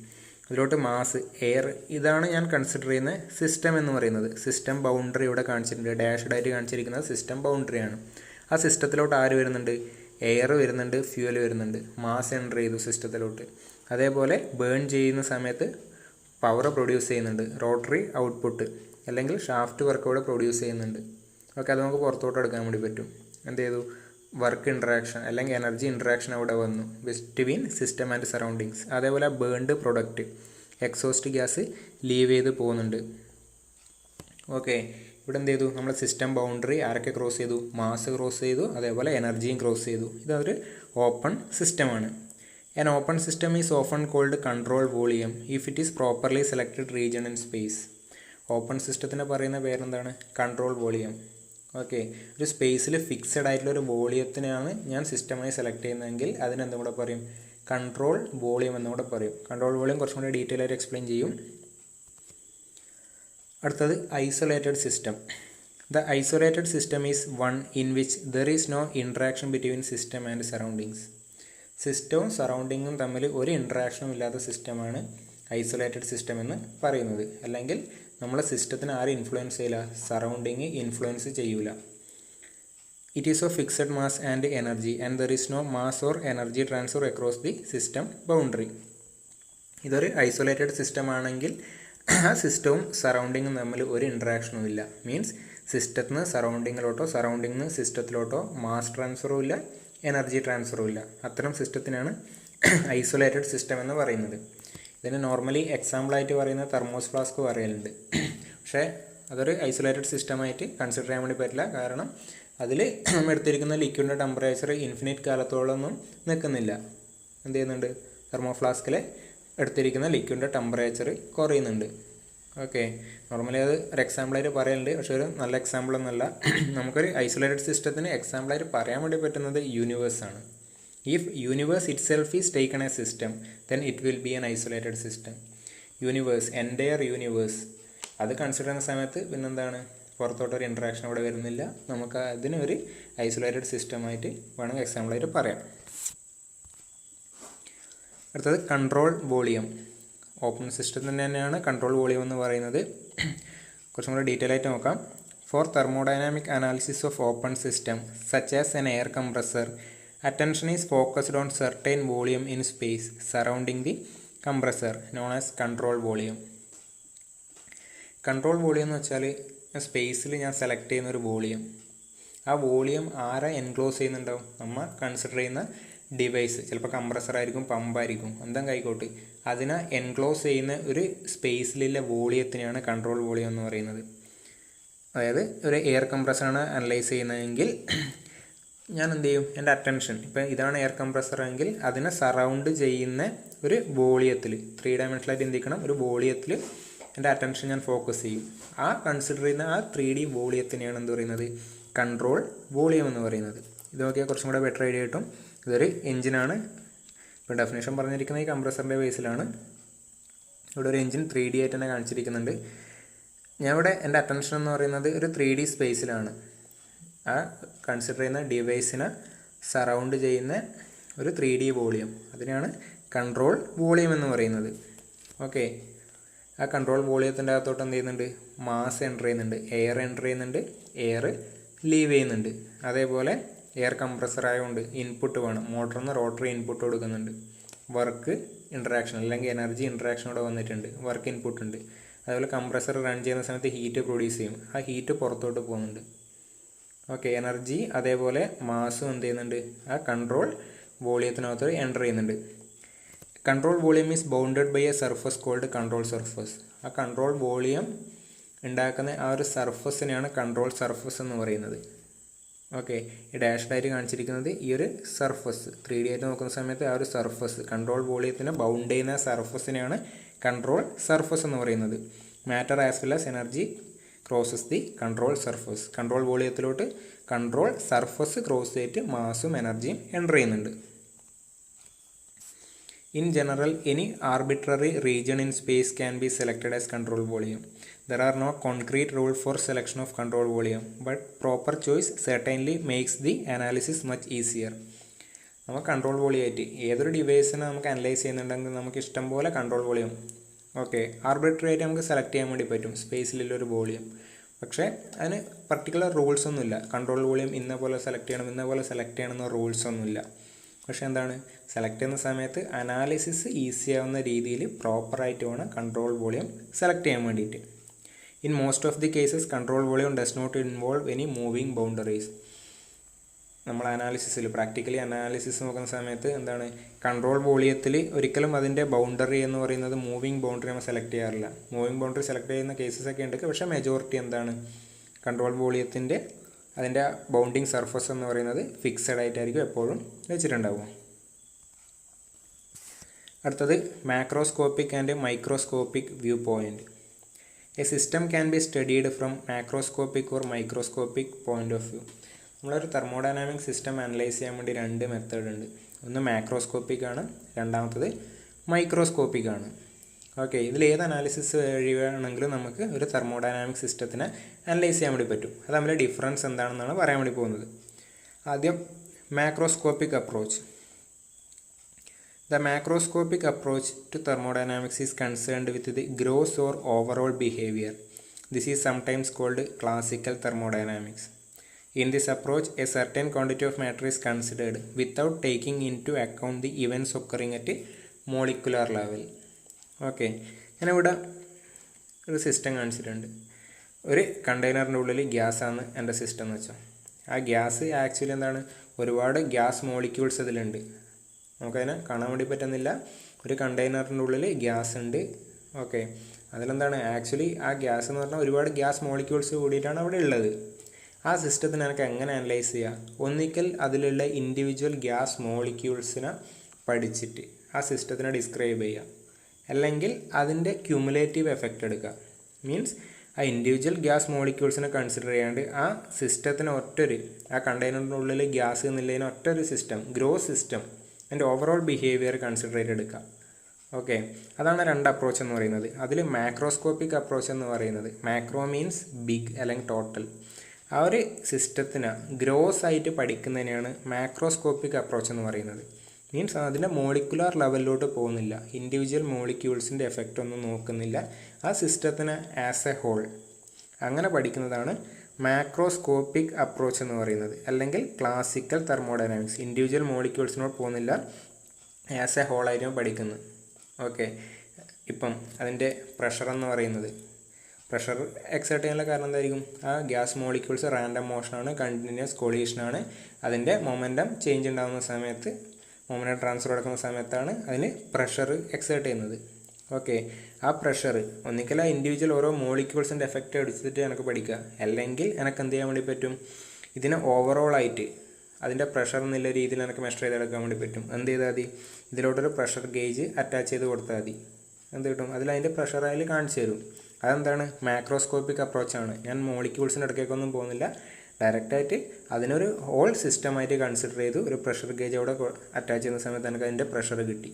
അതിലോട്ട് മാസ്, എയർ, ഇതാണ് ഞാൻ കൺസിഡർ ചെയ്യുന്ന സിസ്റ്റം എന്ന് പറയുന്നത്. സിസ്റ്റം ബൗണ്ടറി ഇവിടെ കാണിച്ചിട്ടുണ്ട്, ഡാഷ്ഡായിട്ട് കാണിച്ചിരിക്കുന്നത് സിസ്റ്റം ബൗണ്ടറിയാണ്. ആ സിസ്റ്റത്തിലോട്ട് ആര് വരുന്നുണ്ട്, എയർ വരുന്നുണ്ട്, ഫ്യൂവൽ വരുന്നുണ്ട്, മാസ് എൻ്റർ ചെയ്തു സിസ്റ്റത്തിലോട്ട്. അതേപോലെ ബേൺ ചെയ്യുന്ന സമയത്ത് പവർ പ്രൊഡ്യൂസ് ചെയ്യുന്നുണ്ട്, റോട്ടറി ഔട്ട്പുട്ട് അല്ലെങ്കിൽ ഷാഫ്റ്റ് വർക്ക് ഇവിടെ പ്രൊഡ്യൂസ് ചെയ്യുന്നുണ്ട്. ഓക്കെ, അത് നമുക്ക് പുറത്തോട്ട് എടുക്കാൻ വേണ്ടി പറ്റും. എന്ത് ചെയ്തു, വർക്ക് ഇൻട്രാക്ഷൻ അല്ലെങ്കിൽ എനർജി ഇൻട്രാക്ഷൻ അവിടെ വന്നു ബിറ്റ്വീൻ സിസ്റ്റം ആൻഡ് സറൗണ്ടിങ്സ്. അതേപോലെ burned product, exhaust gas leave ചെയ്ത് പോകുന്നുണ്ട്. ഓക്കെ, ഇവിടെ എന്ത് ചെയ്തു, നമ്മൾ സിസ്റ്റം ബൗണ്ടറി ആരൊക്കെ ക്രോസ് ചെയ്തു, മാസ് ക്രോസ് ചെയ്തു, അതേപോലെ എനർജിയും ക്രോസ് ചെയ്തു. ഇതൊരു ഓപ്പൺ സിസ്റ്റമാണ്. An open system is often called control volume if it is properly selected region in space. Open സിസ്റ്റത്തിന് പറയുന്ന പേരെന്താണ്, കൺട്രോൾ വോളിയം. ഓക്കെ, ഒരു സ്പേസിൽ ഫിക്സഡ് ആയിട്ടുള്ള ഒരു വോളിയത്തിനാണ് ഞാൻ സിസ്റ്റമായി സെലക്ട് ചെയ്യുന്നതെങ്കിൽ അതിനെന്തും കൂടെ പറയും, കൺട്രോൾ വോളിയം എന്നും കൂടെ പറയും. കൺട്രോൾ വോളിയം കുറച്ചും കൂടി ഡീറ്റെയിൽ ആയിട്ട് എക്സ്പ്ലെയിൻ ചെയ്യും. അടുത്തത് isolated system. The isolated system is one in which there is no interaction between system and surroundings. സിസ്റ്റവും സറൗണ്ടിങ്ങും തമ്മിൽ ഒരു ഇൻട്രാക്ഷനും ഇല്ലാത്ത സിസ്റ്റമാണ് ഐസൊലേറ്റഡ് സിസ്റ്റം എന്ന് പറയുന്നത്. അല്ലെങ്കിൽ നമ്മളെ സിസ്റ്റത്തിന് ആരും ഇൻഫ്ലുവൻസ് ചെയ്യില്ല, സറൗണ്ടിങ് ഇൻഫ്ലുവൻസ് ചെയ്യൂല. It is of fixed mass and energy and there is no mass or energy transfer across the system boundary. ഇതൊരു ഐസൊലേറ്റഡ് സിസ്റ്റം ആണെങ്കിൽ ആ സിസ്റ്റവും സറൗണ്ടിങ്ങും തമ്മിൽ ഒരു ഇൻട്രാക്ഷനും ഇല്ല. മീൻസ് സിസ്റ്റത്തിൽ നിന്ന് സറൗണ്ടിങ്ങിലോട്ടോ സറൗണ്ടിങ്ങിൽ നിന്ന് സിസ്റ്റത്തിലോട്ടോ മാസ് ട്രാൻസ്ഫറും ഇല്ല, എനർജി ട്രാൻസ്ഫറും ഇല്ല. അത്തരം സിസ്റ്റത്തിനാണ് ഐസൊലേറ്റഡ് സിസ്റ്റം എന്ന് പറയുന്നത്. ഇതിന് നോർമലി എക്സാമ്പിളായിട്ട് പറയുന്ന തെർമോസ് ഫ്ലാസ്ക് പറയലുണ്ട്. പക്ഷേ അതൊരു ഐസൊലേറ്റഡ് സിസ്റ്റമായിട്ട് കൺസിഡർ ചെയ്യാൻ വേണ്ടി പറ്റില്ല. കാരണം അതിൽ നമ്മൾ എടുത്തിരിക്കുന്ന ലിക്വിഡിൻ്റെ ടെമ്പറേച്ചർ ഇൻഫിനിറ്റ് കാലത്തോളമൊന്നും നിൽക്കുന്നില്ല. എന്ത് ചെയ്യുന്നുണ്ട്? തെർമോ ഫ്ലാസ്കിൽ എടുത്തിരിക്കുന്ന ലിക്വിഡിൻ്റെ ടെമ്പറേച്ചർ കുറയുന്നുണ്ട്. ഓക്കെ, നോർമലി അത് ഒരു എക്സാമ്പിളായിട്ട് പറയലുണ്ട്. പക്ഷേ ഒരു നല്ല എക്സാമ്പിൾ ഒന്നുമല്ല. നമുക്കൊരു ഐസൊലേറ്റഡ് സിസ്റ്റത്തിന് എക്സാമ്പിളായിട്ട് പറയാൻ വേണ്ടി പറ്റുന്നത് യൂണിവേഴ്സാണ്. If universe itself is taken a system then it will be an isolated system. Universe, entire universe അത് കൺസിഡർ ചെയ്യുന്ന സമയത്ത് പിന്നെന്താണ്, പുറത്തോട്ടൊരു ഇൻട്രാക്ഷൻ അവിടെ വരുന്നില്ല. നമുക്ക് അതിനൊരു ഐസൊലേറ്റഡ് സിസ്റ്റമായിട്ട് വേണമെങ്കിൽ എക്സാമ്പിളായിട്ട് പറയാം. അടുത്തത് കൺട്രോൾ വോളിയം. ഓപ്പൺ സിസ്റ്റത്തിന് തന്നെയാണ് കൺട്രോൾ വോളിയം എന്ന് പറയുന്നത്. കുറച്ചും കൂടി ഡീറ്റെയിൽ ആയിട്ട് നോക്കാം. For thermodynamic analysis of open system such as an air compressor, attention is focused on certain volume in space surrounding the compressor known as control volume. Control volume എന്ന് വെച്ചാൽ സ്പേസിൽ ഞാൻ സെലക്ട് ചെയ്യുന്ന ഒരു വോളിയം. ആ വോളിയം ആരെ എൻക്ലോസ് ചെയ്യുന്നുണ്ടാവും? നമ്മൾ കൺസിഡർ ചെയ്യുന്ന ഡിവൈസ്, ചിലപ്പോൾ കംപ്രസർ ആയിരിക്കും, പമ്പായിരിക്കും, എന്തെങ്കിലും ആയിക്കോട്ടെ, അതിനെ എൻക്ലോസ് ചെയ്യുന്ന ഒരു സ്പേസിലുള്ള വോളിയത്തിനെയാണ് കൺട്രോൾ വോളിയം എന്ന് പറയുന്നത്. അതായത് ഒരു എയർ കംപ്രസറാണ് അനലൈസ് ചെയ്യുന്നതെങ്കിൽ ഞാൻ എന്ത് ചെയ്യും? എൻ്റെ അറ്റൻഷൻ, ഇപ്പം ഇതാണ് എയർ കംപ്രസർ എങ്കിൽ അതിനെ സറൗണ്ട് ചെയ്യുന്ന ഒരു വോളിയത്തിൽ, 3 ഡയമെൻഷനായിട്ട് എന്തിക്കണം, ഒരു വോളിയത്തിൽ എൻ്റെ അറ്റൻഷൻ ഞാൻ ഫോക്കസ് ചെയ്യും. ആ കൺസിഡർ ചെയ്യുന്ന ആ 3D വോളിയത്തിനെയാണ് എന്ത് പറയുന്നത്? കൺട്രോൾ വോളിയം എന്ന് പറയുന്നത്. ഇത് നോക്കിയാൽ കുറച്ചും കൂടെ ബെറ്റർ ഐഡിയ കിട്ടും. ഇതൊരു എഞ്ചിനാണ്. ഇപ്പോൾ ഡെഫിനേഷൻ പറഞ്ഞിരിക്കുന്നത് ഈ കംപ്രസറിൻ്റെ ബേസിലാണ്. ഇവിടെ ഒരു എഞ്ചിൻ 3D ആയിട്ട് തന്നെ കാണിച്ചിരിക്കുന്നുണ്ട്. ഞാൻ ഇവിടെ എൻ്റെ അറ്റൻഷൻ എന്ന് പറയുന്നത് ഒരു 3D സ്പേസിലാണ്. ആ കൺസിഡർ ചെയ്യുന്ന ഡിവൈസിനെ സറൗണ്ട് ചെയ്യുന്ന ഒരു 3D വോളിയം, അതിനാണ് കൺട്രോൾ വോളിയം എന്ന് പറയുന്നത്. ഓക്കെ, ആ കൺട്രോൾ വോളിയത്തിൻ്റെ അകത്തോട്ട് എന്ത് ചെയ്യുന്നുണ്ട്? മാസ് എൻ്റർ ചെയ്യുന്നുണ്ട്, എയർ എൻ്റർ ചെയ്യുന്നുണ്ട്, എയർ ലീവ് ചെയ്യുന്നുണ്ട്. അതേപോലെ എയർ കംപ്രസർ ആയതുകൊണ്ട് ഇൻപുട്ട് വേണം, മോട്ടറിൽ നിന്ന് റോട്ടറി ഇൻപുട്ട് കൊടുക്കുന്നുണ്ട്. വർക്ക് ഇൻട്രാക്ഷൻ അല്ലെങ്കിൽ എനർജി ഇൻട്രാക്ഷൻ ഇവിടെ വന്നിട്ടുണ്ട്, വർക്ക് ഇൻപുട്ട് ഉണ്ട്. അതേപോലെ കംപ്രസർ റൺ ചെയ്യുന്ന സമയത്ത് ഹീറ്റ് പ്രൊഡ്യൂസ് ചെയ്യും, ആ ഹീറ്റ് പുറത്തോട്ട് പോകുന്നുണ്ട്. ഓക്കെ, എനർജി അതേപോലെ മാസും എന്ത് ചെയ്യുന്നുണ്ട്? ആ കൺട്രോൾ വോളിയത്തിനകത്ത് എൻ്റർ ചെയ്യുന്നുണ്ട്. Control volume is bounded by a surface called control surface. ആ കൺട്രോൾ വോളിയം ഉണ്ടാക്കുന്ന ആ ഒരു സർഫസിനെയാണ് കൺട്രോൾ സർഫസ് എന്ന് പറയുന്നത്. ഓക്കെ, ഈ ഡാഷ്ഡായിട്ട് കാണിച്ചിരിക്കുന്നത് ഈ ഒരു സർഫസ്, 3D ആയിട്ട് നോക്കുന്ന സമയത്ത് ആ ഒരു സർഫസ്, കൺട്രോൾ വോളിയത്തിനെ ബൗണ്ട് ചെയ്യുന്ന സർഫസിനെയാണ് കൺട്രോൾ സർഫസ് എന്ന് പറയുന്നത്. Matter as well as energy crosses the control surface. Control വോളിയത്തിലോട്ട് കൺട്രോൾ സർഫസ് ക്രോസ് ചെയ്തിട്ട് മാസും എനർജിയും എൻ്റർ ചെയ്യുന്നുണ്ട്. In general, any arbitrary region in space can be selected as control volume. There are no concrete rules for selection of control volume, but proper choice certainly makes the analysis much easier. നമുക്ക് കൺട്രോൾ വോളിയമായിട്ട് ഏതൊരു ഡിവൈസിനെ നമുക്ക് അനലൈസ് ചെയ്യുന്നുണ്ടെങ്കിൽ നമുക്ക് ഇഷ്ടം പോലെ കൺട്രോൾ വോളിയം, ഓക്കെ, ആർബിട്രറി ആയിട്ട് നമുക്ക് സെലക്ട് ചെയ്യാൻ വേണ്ടി പറ്റും സ്പേസിലുള്ളൊരു വോളിയം. പക്ഷേ അതിന് പർട്ടിക്കുലർ റൂൾസ് ഒന്നുമില്ല. കൺട്രോൾ വോളിയം ഇന്ന പോലെ സെലക്ട് ചെയ്യണം, ഇന്ന പോലെ സെലക്ട് ചെയ്യണമെന്ന റൂൾസ് ഒന്നുമില്ല. പക്ഷേ എന്താണ്, സെലക്ട് ചെയ്യുന്ന സമയത്ത് അനാലിസിസ് ഈസി ആവുന്ന രീതിയിൽ പ്രോപ്പറായിട്ട് വേണം കൺട്രോൾ വോളിയം സെലക്ട് ചെയ്യാൻ വേണ്ടിയിട്ട്. In most of the cases control volume does not involve any moving boundaries. നമ്മൾ അനാലിസിസിൽ പ്രാക്ടിക്കലി അനാലിസിസ് നോക്കുന്ന സമയത്ത് എന്താണ്, കൺട്രോൾ വോളിയത്തിൽ ഒരിക്കലും അതിൻ്റെ ബൗണ്ടറി എന്ന് പറയുന്നത് മൂവിങ് ബൗണ്ടറി നമ്മൾ സെലക്ട് ചെയ്യാറില്ല. മൂവിങ് ബൗണ്ടറി സെലക്ട് ചെയ്യുന്ന കേസസ് ഒക്കെ ഉണ്ട്, പക്ഷേ മെജോറിറ്റി എന്താണ്, കൺട്രോൾ വോളിയത്തിൻ്റെ അതിൻ്റെ ബൗണ്ടിങ് സർഫസ് എന്ന് പറയുന്നത് ഫിക്സഡ് ആയിട്ടായിരിക്കും എപ്പോഴും വെച്ചിട്ടുണ്ടാവുക. അടുത്തത് macroscopic and microscopic view point. A system can be studied from macroscopic or microscopic point of view. നമ്മളൊരു തെർമോഡൈനാമിക് സിസ്റ്റം അനലൈസ് ചെയ്യാൻ വേണ്ടി 2 മെത്തേഡ് ഉണ്ട്. ഒന്ന് മാക്രോസ്കോപ്പിക് ആണ്, രണ്ടാമത്തത് മൈക്രോസ്കോപ്പിക് ആണ്. ഓക്കെ, ഇതിൽ ഏത് അനാലിസിസ് വഴി വേണമെങ്കിലും നമുക്ക് ഒരു തെർമോഡൈനാമിക് സിസ്റ്റത്തിനെ അനലൈസ് ചെയ്യാൻ വേണ്ടി പറ്റും. അത് തമ്മിലെ ഡിഫറൻസ് എന്താണെന്നാണ് പറയാൻ വേണ്ടി പോകുന്നത്. ആദ്യം macroscopic approach. The macroscopic approach to thermodynamics is concerned with the gross or overall behavior. This is sometimes called classical thermodynamics. In this approach, a certain quantity of matter is considered without taking into account the events occurring at a molecular level. Okay, ഞാനിവിടെ ഒരു സിസ്റ്റം കാണിച്ചിട്ടുണ്ട്. ഒരു കണ്ടെയ്നറിൻ്റെ ഉള്ളിൽ ഗ്യാസാണ് എൻ്റെ സിസ്റ്റം എന്ന് വെച്ചാൽ. ആ ഗ്യാസ് ആക്ച്വലി എന്താണ്, ഒരുപാട് ഗ്യാസ് മോളിക്യൂൾസ് അതിലുണ്ട്. നമുക്കതിനെ കാണാൻ വേണ്ടി പറ്റുന്നില്ല. ഒരു കണ്ടെയ്നറിൻ്റെ ഉള്ളിൽ ഗ്യാസ് ഉണ്ട്. ഓക്കെ, അതിലെന്താണ് ആക്ച്വലി ആ ഗ്യാസ് എന്ന് പറഞ്ഞാൽ ഒരുപാട് ഗ്യാസ് മോളിക്യൂൾസ് കൂടിയിട്ടാണ് അവിടെ ഉള്ളത്. ആ സിസ്റ്റത്തിന് എനിക്ക് എങ്ങനെ അനലൈസ് ചെയ്യാം? ഒന്നിക്കൽ അതിലുള്ള ഇൻഡിവിജ്വൽ ഗ്യാസ് മോളിക്യൂൾസിനെ പഠിച്ചിട്ട് ആ സിസ്റ്റത്തിനെ ഡിസ്ക്രൈബ് ചെയ്യുക, അല്ലെങ്കിൽ അതിൻ്റെ ക്യുമുലേറ്റീവ് എഫക്റ്റ് എടുക്കുക. മീൻസ് ആ ഇൻഡിവിജ്വൽ ഗ്യാസ് മോളിക്യൂൾസിനെ കൺസിഡർ ചെയ്യാണ്ട് ആ സിസ്റ്റത്തിന് ആ കണ്ടെയ്നറിൻ്റെ ഉള്ളിൽ ഗ്യാസ് എന്നുള്ളതിന് ഒറ്റൊരു സിസ്റ്റം, ഗ്രോസ് സിസ്റ്റം, അതിൻ്റെ ഓവറോൾ ബിഹേവിയർ കൺസിഡർ ചെയ്തെടുക്കുക. ഓക്കെ, അതാണ് രണ്ട് അപ്രോച്ച് എന്ന് പറയുന്നത്. അതിൽ മാക്രോസ്കോപ്പിക് അപ്രോച്ച് എന്ന് പറയുന്നത്, മാക്രോ മീൻസ് ബിഗ് അല്ലെങ്കിൽ ടോട്ടൽ, ആ ഒരു സിസ്റ്റത്തിന് ഗ്രോസ് ആയിട്ട് പഠിക്കുന്നതിനെയാണ് മാക്രോസ്കോപ്പിക് അപ്രോച്ച് എന്ന് പറയുന്നത്. മീൻസ് അതിൻ്റെ മോളിക്കുലാർ ലെവലിലോട്ട് പോകുന്നില്ല, ഇൻഡിവിജ്വൽ മോളിക്യൂൾസിൻ്റെ എഫക്റ്റ് ഒന്നും നോക്കുന്നില്ല, ആ സിസ്റ്റത്തിന് ആസ് എ ഹോൾ അങ്ങനെ പഠിക്കുന്നതാണ് മാക്രോസ്കോപ്പിക് അപ്രോച്ച് എന്ന് പറയുന്നത്. അല്ലെങ്കിൽ ക്ലാസിക്കൽ തെർമോഡൈനാമിക്സ്, ഇൻഡിവിജ്വൽ മോളിക്യൂൾസിനോട് പോകുന്നില്ല, ആസ് എ ഹോൾ ആയിരുന്നു പഠിക്കുന്നത്. ഓക്കെ, ഇപ്പം അതിൻ്റെ പ്രഷർ എന്ന് പറയുന്നത്, പ്രഷർ എക്സേർട്ട് ചെയ്യാനുള്ള കാരണം എന്തായിരിക്കും? ആ ഗ്യാസ് മോളിക്യൂൾസ് റാൻഡം മോഷനാണ്, കണ്ടിന്യൂസ് കൊളീഷനാണ്. അതിൻ്റെ മൊമെൻറ്റം ചേഞ്ച് ഉണ്ടാകുന്ന സമയത്ത്, മൊമെൻറ്റം ട്രാൻസ്ഫർ നടക്കുന്ന സമയത്താണ് അതിന് പ്രഷർ എക്സേർട്ട് ചെയ്യുന്നത്. ഓക്കെ, ആ പ്രഷർ ഒന്നിക്കൽ ആ ഇൻഡിവിജ്വൽ ഓരോ മോളിക്യൂൾസിൻ്റെ എഫക്റ്റ് എടുത്തിട്ട് എനിക്ക് പഠിക്കുക, അല്ലെങ്കിൽ എനിക്ക് എന്ത് ചെയ്യാൻ വേണ്ടി പറ്റും? ഇതിനെ ഓവറോളായിട്ട് അതിൻ്റെ പ്രഷർ എന്നുള്ള രീതിയിൽ എനിക്ക് മെഷർ ചെയ്തെടുക്കാൻ വേണ്ടി പറ്റും. എന്ത് ചെയ്താൽ മതി? ഇതിലോട്ടൊരു പ്രഷർ ഗേജ് അറ്റാച്ച് ചെയ്ത് കൊടുത്താൽ മതി. എന്ത് കിട്ടും? അതിൻ്റെ പ്രഷർ അതിൽ കാണിച്ചു തരും. അതെന്താണ്? മാക്രോസ്കോപ്പിക് അപ്രോച്ചാണ്. ഞാൻ മോളിക്യൂൾസിൻ്റെ ഇടയ്ക്കൊന്നും പോകുന്നില്ല, ഡയറക്റ്റായിട്ട് അതിനൊരു ഹോൾ സിസ്റ്റമായിട്ട് കൺസിഡർ ചെയ്തു ഒരു പ്രഷർ ഗേജ് അവിടെ അറ്റാച്ച് ചെയ്യുന്ന സമയത്ത് എനിക്ക് അതിൻ്റെ പ്രഷർ കിട്ടി.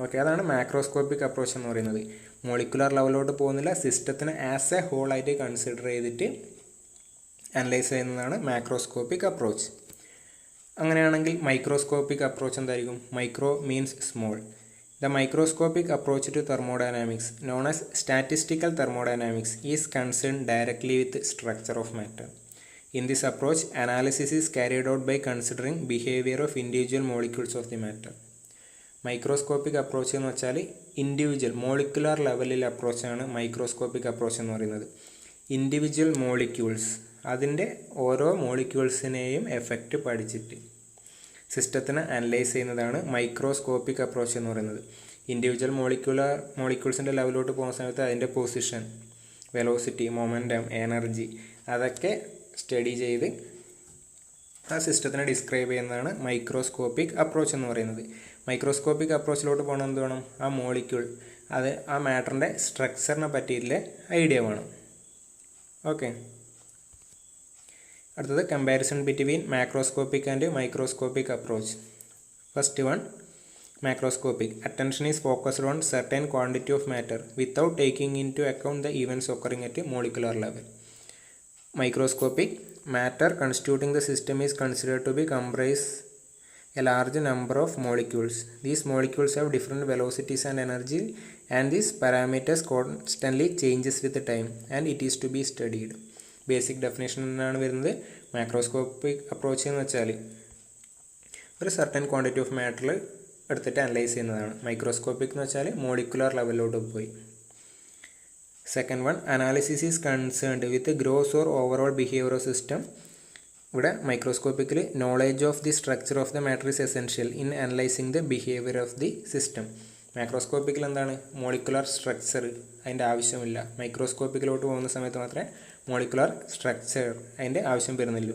ഓക്കെ, അതാണ് മാക്രോസ്കോപ്പിക് അപ്രോച്ച് എന്ന് പറയുന്നത്. മോളിക്കുലാർ ലെവലിലോട്ട് പോകുന്നില്ല, സിസ്റ്റത്തിന് ആസ് എ ഹോൾ ആയിട്ട് കൺസിഡർ ചെയ്തിട്ട് അനലൈസ് ചെയ്യുന്നതാണ് മാക്രോസ്കോപ്പിക് അപ്രോച്ച്. അങ്ങനെയാണെങ്കിൽ മൈക്രോസ്കോപ്പിക് അപ്രോച്ച് എന്തായിരിക്കും? Micro means small. The microscopic approach to thermodynamics, known as statistical thermodynamics, is concerned directly with the structure of matter. In this approach, analysis is carried out by considering behavior of individual molecules of the matter. Microscopic approach എന്ന് വെച്ചാൽ ഇൻഡിവിജ്വൽ മോളിക്കുലാർ ലെവലിൽ അപ്രോച്ചാണ് മൈക്രോസ്കോപ്പിക് അപ്രോച്ച് എന്ന് പറയുന്നത്. ഇൻഡിവിജ്വൽ മോളിക്യൂൾസ്, അതിൻ്റെ ഓരോ മോളിക്യൂൾസിനെയും എഫക്റ്റ് പഠിച്ചിട്ട് സിസ്റ്റത്തിന് അനലൈസ് ചെയ്യുന്നതാണ് മൈക്രോസ്കോപ്പിക് അപ്രോച്ച് എന്ന് പറയുന്നത്. ഇൻഡിവിജ്വൽ മോളിക്യൂൾസിൻ്റെ ലെവലിലോട്ട് പോകുന്ന സമയത്ത് അതിൻ്റെ പൊസിഷൻ, വെലോസിറ്റി, മൊമെൻറ്റം, എനർജി അതൊക്കെ സ്റ്റഡി ചെയ്ത് ആ സിസ്റ്റത്തിനെ ഡിസ്ക്രൈബ് ചെയ്യുന്നതാണ് മൈക്രോസ്കോപ്പിക് അപ്രോച്ച് എന്ന് പറയുന്നത്. മൈക്രോസ്കോപ്പിക് അപ്രോച്ചിലോട്ട് പോകണം എന്ത് വേണം? ആ മോളിക്യൂൾ, അത് ആ മാറ്ററിൻ്റെ സ്ട്രക്ചറിനെ പറ്റിയിട്ടുള്ള ഐഡിയ വേണം. ഓക്കെ, അടുത്തത് comparison between macroscopic and microscopic approach. First one, macroscopic. Attention is focused on certain quantity of matter without taking into account the events occurring at molecular level. Microscopic, matter constituting the system is considered to be comprise a large number of molecules. These molecules have different velocities and energy, and these parameters constantly changes with the time, and it is to be studied. Basic definition എന്നാണ് വരുന്നത്. മാക്രോസ്കോപ്പിക് അപ്രോച്ച് എന്ന് വെച്ചാൽ ഒരു സർട്ടൻ ക്വാണ്ടിറ്റി ഓഫ് മാറ്റർ എടുത്തിട്ട് അനലൈസ് ചെയ്യുന്നതാണ്. മൈക്രോസ്കോപ്പിക് എന്ന് വെച്ചാൽ മോളിക്കുലാർ ലെവലിലോട്ട് പോയി. Second one, analysis is concerned with gross or overall behaviour of system. ഇവിടെ മൈക്രോസ്കോപ്പിക്കിൽ knowledge of the structure of the matter is essential in analysing the behaviour of the system. മാക്രോസ്കോപ്പിക്കിൽ എന്താണ്? മോളിക്കുലാർ സ്ട്രക്ചർ അതിൻ്റെ ആവശ്യമില്ല. മൈക്രോസ്കോപ്പിക്കിലോട്ട് പോകുന്ന സമയത്ത് മാത്രമേ മോളിക്കുലാർ സ്ട്രക്ചർ അതിൻ്റെ ആവശ്യം വരുന്നുള്ളൂ.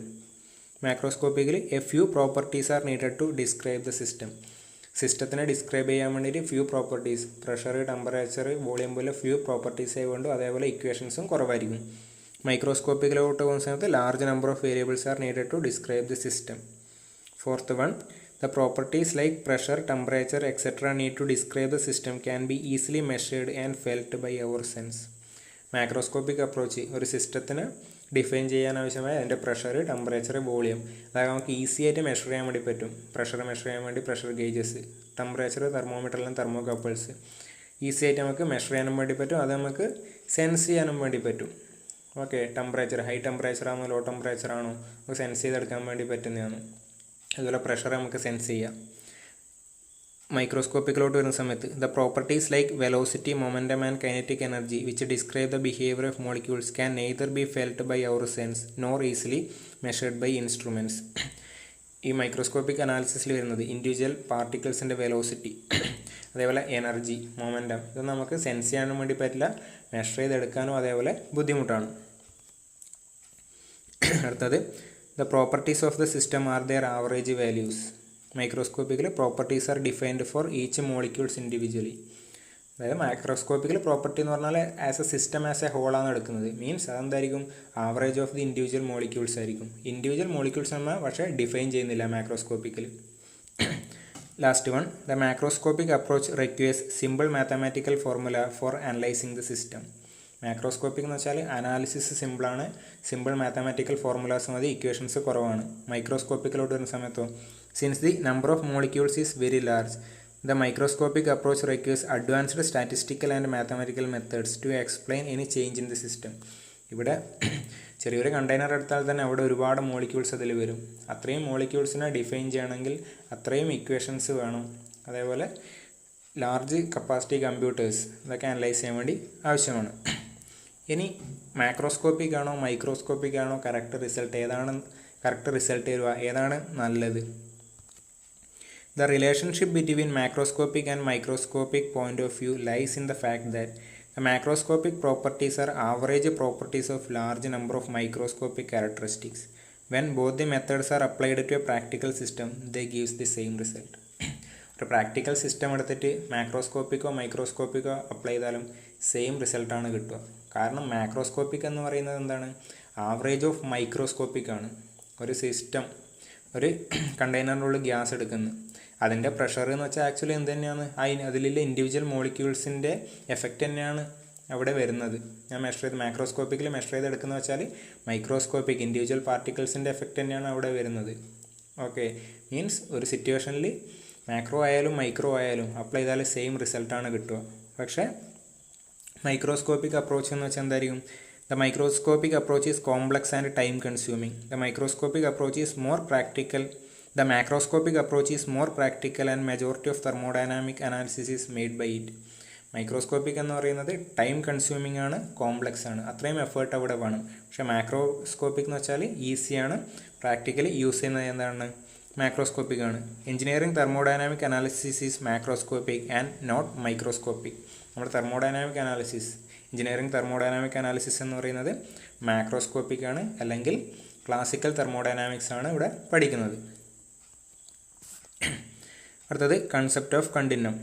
മാക്രോസ്കോപ്പിക്കിൽ a few properties are needed to describe the system. സിസ്റ്റത്തിനെ ഡിസ്ക്രൈബ് ചെയ്യാൻ വേണ്ടിയിട്ട് few properties, pressure, temperature, volume പോലെ ഫ്യൂ പ്രോപ്പർട്ടീസ് ആയതുകൊണ്ട് അതേപോലെ ഇക്വേഷൻസും കുറവായിരിക്കും. മൈക്രോസ്കോപ്പിക്കിലോട്ട് പോകുന്ന സമയത്ത് large number of variables are needed to describe the system. Fourth one, The properties like pressure, temperature, etc. need to describe the system can be easily measured and felt by our sense. Macroscopic approach ഒരു സിസ്റ്റത്തിന് ഡിഫൈൻ ചെയ്യാൻ ആവശ്യമായ അതിൻ്റെ പ്രഷർ, ടെമ്പറേച്ചർ, വോളിയം അതായത് നമുക്ക് ഈസി ആയിട്ട് മെഷർ ചെയ്യാൻ വേണ്ടി പറ്റും. പ്രഷർ മെഷർ ചെയ്യാൻ വേണ്ടി pressure gauges, temperature തെർമോമീറ്ററിലും thermocouples easy ആയിട്ട് നമുക്ക് മെഷർ ചെയ്യാനും വേണ്ടി പറ്റും. അത് നമുക്ക് സെൻസ് ചെയ്യാനും വേണ്ടി പറ്റും. ഓക്കെ, ടെമ്പറേച്ചർ ഹൈ ടെമ്പറേച്ചർ ആണോ ലോ ടെമ്പറേച്ചർ ആണോ നമുക്ക് സെൻസ് ചെയ്തെടുക്കാൻ വേണ്ടി പറ്റുന്നതാണ്. അതുപോലെ പ്രഷർ നമുക്ക് സെൻസ് ചെയ്യാം. മൈക്രോസ്കോപ്പിക്കിലോട്ട് വരുന്ന സമയത്ത് the properties like velocity, momentum and kinetic energy which describe the behaviour of molecules can neither be felt by our sense nor easily measured by instruments. ഈ മൈക്രോസ്കോപ്പിക് അനാലിസിസിൽ വരുന്നത് ഇൻഡിവിജ്വൽ പാർട്ടിക്കിൾസിൻ്റെ വെലോസിറ്റി, അതേപോലെ എനർജി, മൊമെൻറ്റം ഇതൊന്നും നമുക്ക് സെൻസ് ചെയ്യാനും വേണ്ടി പറ്റില്ല, മെഷർ ചെയ്തെടുക്കാനും അതേപോലെ ബുദ്ധിമുട്ടാണ്. അടുത്തത് the properties of the system are their average values. മൈക്രോസ്കോപ്പിക്കിൽ properties are defined for each molecules individually. അതായത് മൈക്രോസ്കോപ്പിക്കിൽ പ്രോപ്പർട്ടി എന്ന് പറഞ്ഞാൽ as a system as a ഹോളാണ് എടുക്കുന്നത്. മീൻസ് അതെന്തായിരിക്കും average of the individual molecules ആയിരിക്കും. ഇൻഡിവിജ്വൽ മോളിക്യൂൾസ് നമ്മൾ പക്ഷേ ഡിഫൈൻ ചെയ്യുന്നില്ല മാക്രോസ്കോപ്പിക്കിൽ. Last one, the macroscopic approach requires simple mathematical formula for analysing the system. Macroscopic എന്ന് വെച്ചാൽ അനാലിസിസ് സിമ്പിളാണ്, സിമ്പിൾ മാത്തമാറ്റിക്കൽ ഫോർമുലാസ് മതി, ഇക്വേഷൻസ് കുറവാണ്. മൈക്രോസ്കോപ്പിക്കിലോട്ട് വരുന്ന സമയത്തോ since the number of molecules is very large the microscopic approach requires advanced statistical and mathematical methods to explain any change in the system. ഇവിടെ ചെറിയൊരു കണ്ടെയ്നർ എടുത്താൽ തന്നെ അവിടെ ഒരുപാട് മോളിക്യൂൾസ് അതിൽ വരും. അത്രയും മോളിക്യൂൾസിനെ ഡിഫൈൻ ചെയ്യണമെങ്കിൽ അത്രയും ഇക്വേഷൻസ് വേണം. അതേപോലെ ലാർജ് കപ്പാസിറ്റി കമ്പ്യൂട്ടേഴ്സ് ഇതൊക്കെ അനലൈസ് ചെയ്യാൻ വേണ്ടി ആവശ്യമാണ്. ഇനി മാക്രോസ്കോപ്പിക് ആണോ മൈക്രോസ്കോപ്പിക് ആണോ കറക്റ്റ് റിസൾട്ട്, ഏതാണ് കറക്റ്റ് റിസൾട്ട് തരുക, ഏതാണ് നല്ലത്? The relationship between macroscopic and microscopic point of view lies in the fact that the macroscopic properties are average properties of large number of microscopic characteristics. When both the methods are applied to a practical system they gives the same result. ഒരു പ്രാക്ടിക്കൽ സിസ്റ്റം എടുത്തിട്ട് മാക്രോസ്കോപ്പിക്കോ മൈക്രോസ്കോപ്പിക്കോ അപ്ലൈ ചെയ്താലും സെയിം റിസൾട്ടാണ് കിട്ടുക. കാരണം മാക്രോസ്കോപ്പിക് എന്ന് പറയുന്നത് എന്താണ്, ആവറേജ് ഓഫ് മൈക്രോസ്കോപ്പിക് ആണ്. ഒരു സിസ്റ്റം ഒരു കണ്ടെയ്നറിനുള്ള ഗ്യാസ് എടുക്കുന്നു, അതിൻ്റെ പ്രഷർ എന്ന് വെച്ചാൽ ആക്ച്വലി എന്ത് തന്നെയാണ്, അതിലുള്ള ഇൻഡിവിജ്വൽ മോളിക്യൂൾസിൻ്റെ എഫക്റ്റ് തന്നെയാണ് അവിടെ വരുന്നത്. ഞാൻ മെഷർ ചെയ്ത് മാക്രോസ്കോപ്പിക്കിൽ മെഷർ ചെയ്തെടുക്കുന്ന വെച്ചാൽ മൈക്രോസ്കോപ്പിക് ഇൻഡിവിജ്വൽ പാർട്ടിക്കിൾസിൻ്റെ എഫക്റ്റ് തന്നെയാണ് അവിടെ വരുന്നത്. ഓക്കെ, മീൻസ് ഒരു സിറ്റുവേഷനിൽ മാക്രോ ആയാലും മൈക്രോ ആയാലും അപ്ലൈ ചെയ്താൽ സെയിം റിസൾട്ടാണ് കിട്ടുക. പക്ഷേ മൈക്രോസ്കോപ്പിക് അപ്രോച്ച് എന്ന് വെച്ചാൽ എന്തായിരിക്കും, the microscopic approach is complex and time consuming. The microscopic approach is more practical. The macroscopic approach is more practical and majority of thermodynamic analysis is made by it. Microscopic എന്ന് പറയുന്നത് ടൈം കൺസ്യൂമിംഗ് ആണ്, കോംപ്ലക്സ് ആണ്, അത്രയും എഫേർട്ട് അവിടെ വേണം. പക്ഷേ മാക്രോസ്കോപ്പിക് എന്ന് വെച്ചാൽ ഈസിയാണ്, പ്രാക്ടിക്കലി യൂസ് ചെയ്യുന്നത് എന്താണ്, മാക്രോസ്കോപ്പിക് ആണ്. Engineering thermodynamic analysis is macroscopic and not microscopic. നമ്മുടെ thermodynamic analysis, engineering thermodynamic analysis എന്ന് പറയുന്നത് മാക്രോസ്കോപ്പിക് ആണ്, അല്ലെങ്കിൽ ക്ലാസിക്കൽ തെർമോഡൈനാമിക്സ് ആണ് ഇവിടെ പഠിക്കുന്നത്. അടുത്തത് concept of continuum.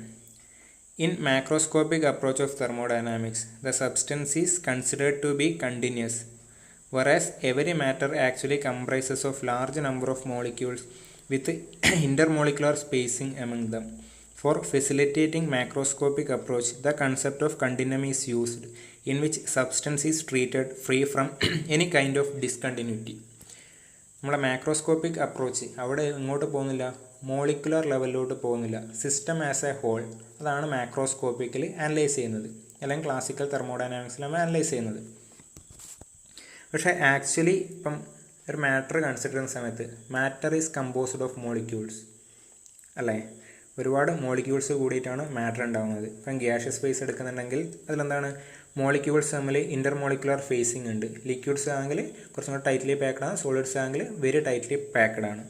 In macroscopic approach of thermodynamics the substance is considered to be continuous, whereas every matter actually comprises of large number of molecules with intermolecular spacing among them. For facilitating macroscopic approach, the concept of continuum is used, in which substance is treated free from any kind of discontinuity. നമ്മുടെ മാക്രോസ്കോപ്പിക് അപ്രോച്ച് അവിടെ ഇങ്ങോട്ട് പോകുന്നില്ല, മോളിക്കുലർ ലെവലിലോട്ട് പോകുന്നില്ല, സിസ്റ്റം ആസ് എ ഹോൾ അതാണ് മാക്രോസ്കോപ്പിക്കിൽ അനലൈസ് ചെയ്യുന്നത്, അല്ലെങ്കിൽ ക്ലാസിക്കൽ തെർമോഡൈനാമിക്സിലാണ് അനലൈസ് ചെയ്യുന്നത്. പക്ഷേ ആക്ച്വലി ഇപ്പം ഒരു മാറ്റർ കൺസിഡർ ചെയ്യുന്ന സമയത്ത് matter is composed of molecules അല്ലേ, ഒരുപാട് മോളിക്യൂൾസ് കൂടിയിട്ടാണ് മാറ്റർ ഉണ്ടാകുന്നത്. ഇപ്പം ഗ്യാഷ്യസ് ഫേസ് എടുക്കുന്നുണ്ടെങ്കിൽ അതിലെന്താണ്, മോളിക്യൂൾസ് തമ്മിൽ ഇൻ്റർമോളിക്കുലർ ഫേസിംഗ് ഉണ്ട്. ലിക്വിഡ്സ് ആണെങ്കിൽ കുറച്ചും കൂടി ടൈറ്റ്ലി പാക്ക്ഡ് ആണ്, സോളിഡ്സ് ആണെങ്കിൽ വെരി ടൈറ്റ്ലി പാക്ക്ഡ് ആണ്.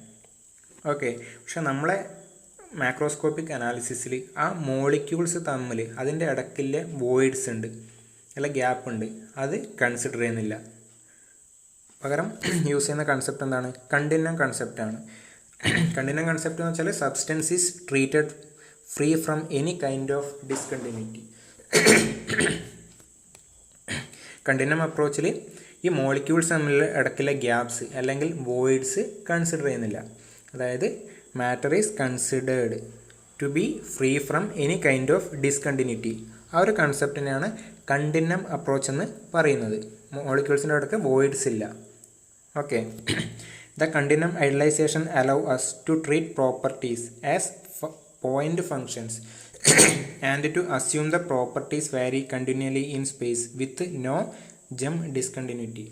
ഓക്കെ, പക്ഷെ നമ്മളെ മാക്രോസ്കോപ്പിക് അനാലിസിസിൽ ആ മോളിക്യൂൾസ് തമ്മിൽ അതിൻ്റെ ഇടയ്ക്കിലെ വോയിഡ്സ് ഉണ്ട്, അല്ല ഗ്യാപ്പ് ഉണ്ട്, അത് കൺസിഡർ ചെയ്യുന്നില്ല. പകരം യൂസ് ചെയ്യുന്ന കൺസെപ്റ്റ് എന്താണ്, കണ്ടിന്യൂം കൺസെപ്റ്റാണ്. കണ്ടിന്യൂം കൺസെപ്റ്റ് എന്ന് വെച്ചാൽ substance is treated free from any kind of discontinuity. Continuum അപ്രോച്ചിൽ ഈ മോളിക്യൂൾസ് തമ്മിൽ ഇടയ്ക്കിലെ ഗ്യാപ്സ് അല്ലെങ്കിൽ വോയിഡ്സ് കൺസിഡർ ചെയ്യുന്നില്ല. അതായത് matter is considered to be free from any kind of discontinuity. ആ ഒരു കൺസെപ്റ്റിനെയാണ് കണ്ടിന്യം അപ്രോച്ച് എന്ന് പറയുന്നത്. മോളിക്യൂൾസിൻ്റെ അടുത്ത് വോയിഡ്സ് ഇല്ല. Okay. The continuum idealization allow us to treat properties as point functions and to assume the properties vary continually in space with no gem discontinuity.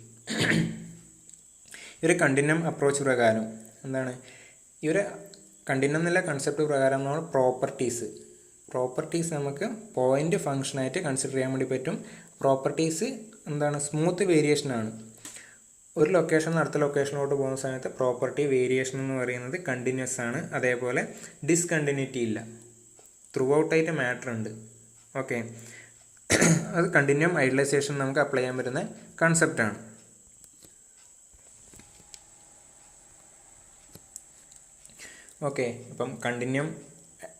ഈ ഒരു കണ്ടിന്യം അപ്രോച്ച് പ്രകാരം എന്താണ്, ഈ ഒരു കണ്ടിന്യം എന്നുള്ള കൺസെപ്റ്റ് പ്രകാരം നമ്മൾ പ്രോപ്പർട്ടീസ് നമുക്ക് പോയിൻ്റ് ഫംഗ്ഷനായിട്ട് കൺസിഡർ ചെയ്യാൻ വേണ്ടി പറ്റും. പ്രോപ്പർട്ടീസ് എന്താണ്, സ്മൂത്ത് വേരിയേഷനാണ്. ഒരു ലൊക്കേഷൻ നിന്ന് അടുത്ത ലൊക്കേഷനിലോട്ട് പോകുന്ന സമയത്ത് പ്രോപ്പർട്ടി വേരിയേഷൻ എന്ന് പറയുന്നത് കണ്ടിന്യൂസ് ആണ്. അതേപോലെ ഡിസ്കണ്ടിന്യൂറ്റി ഇല്ല, ത്രൂ ഔട്ടായിട്ട് മാറ്റർ ഉണ്ട്. ഓക്കെ, അത് കണ്ടിന്യൂം ഐഡിയലൈസേഷൻ നമുക്ക് അപ്ലൈ ചെയ്യാൻ പറ്റുന്ന കൺസെപ്റ്റാണ്. ഓക്കെ, ഇപ്പം കണ്ടിന്യൂം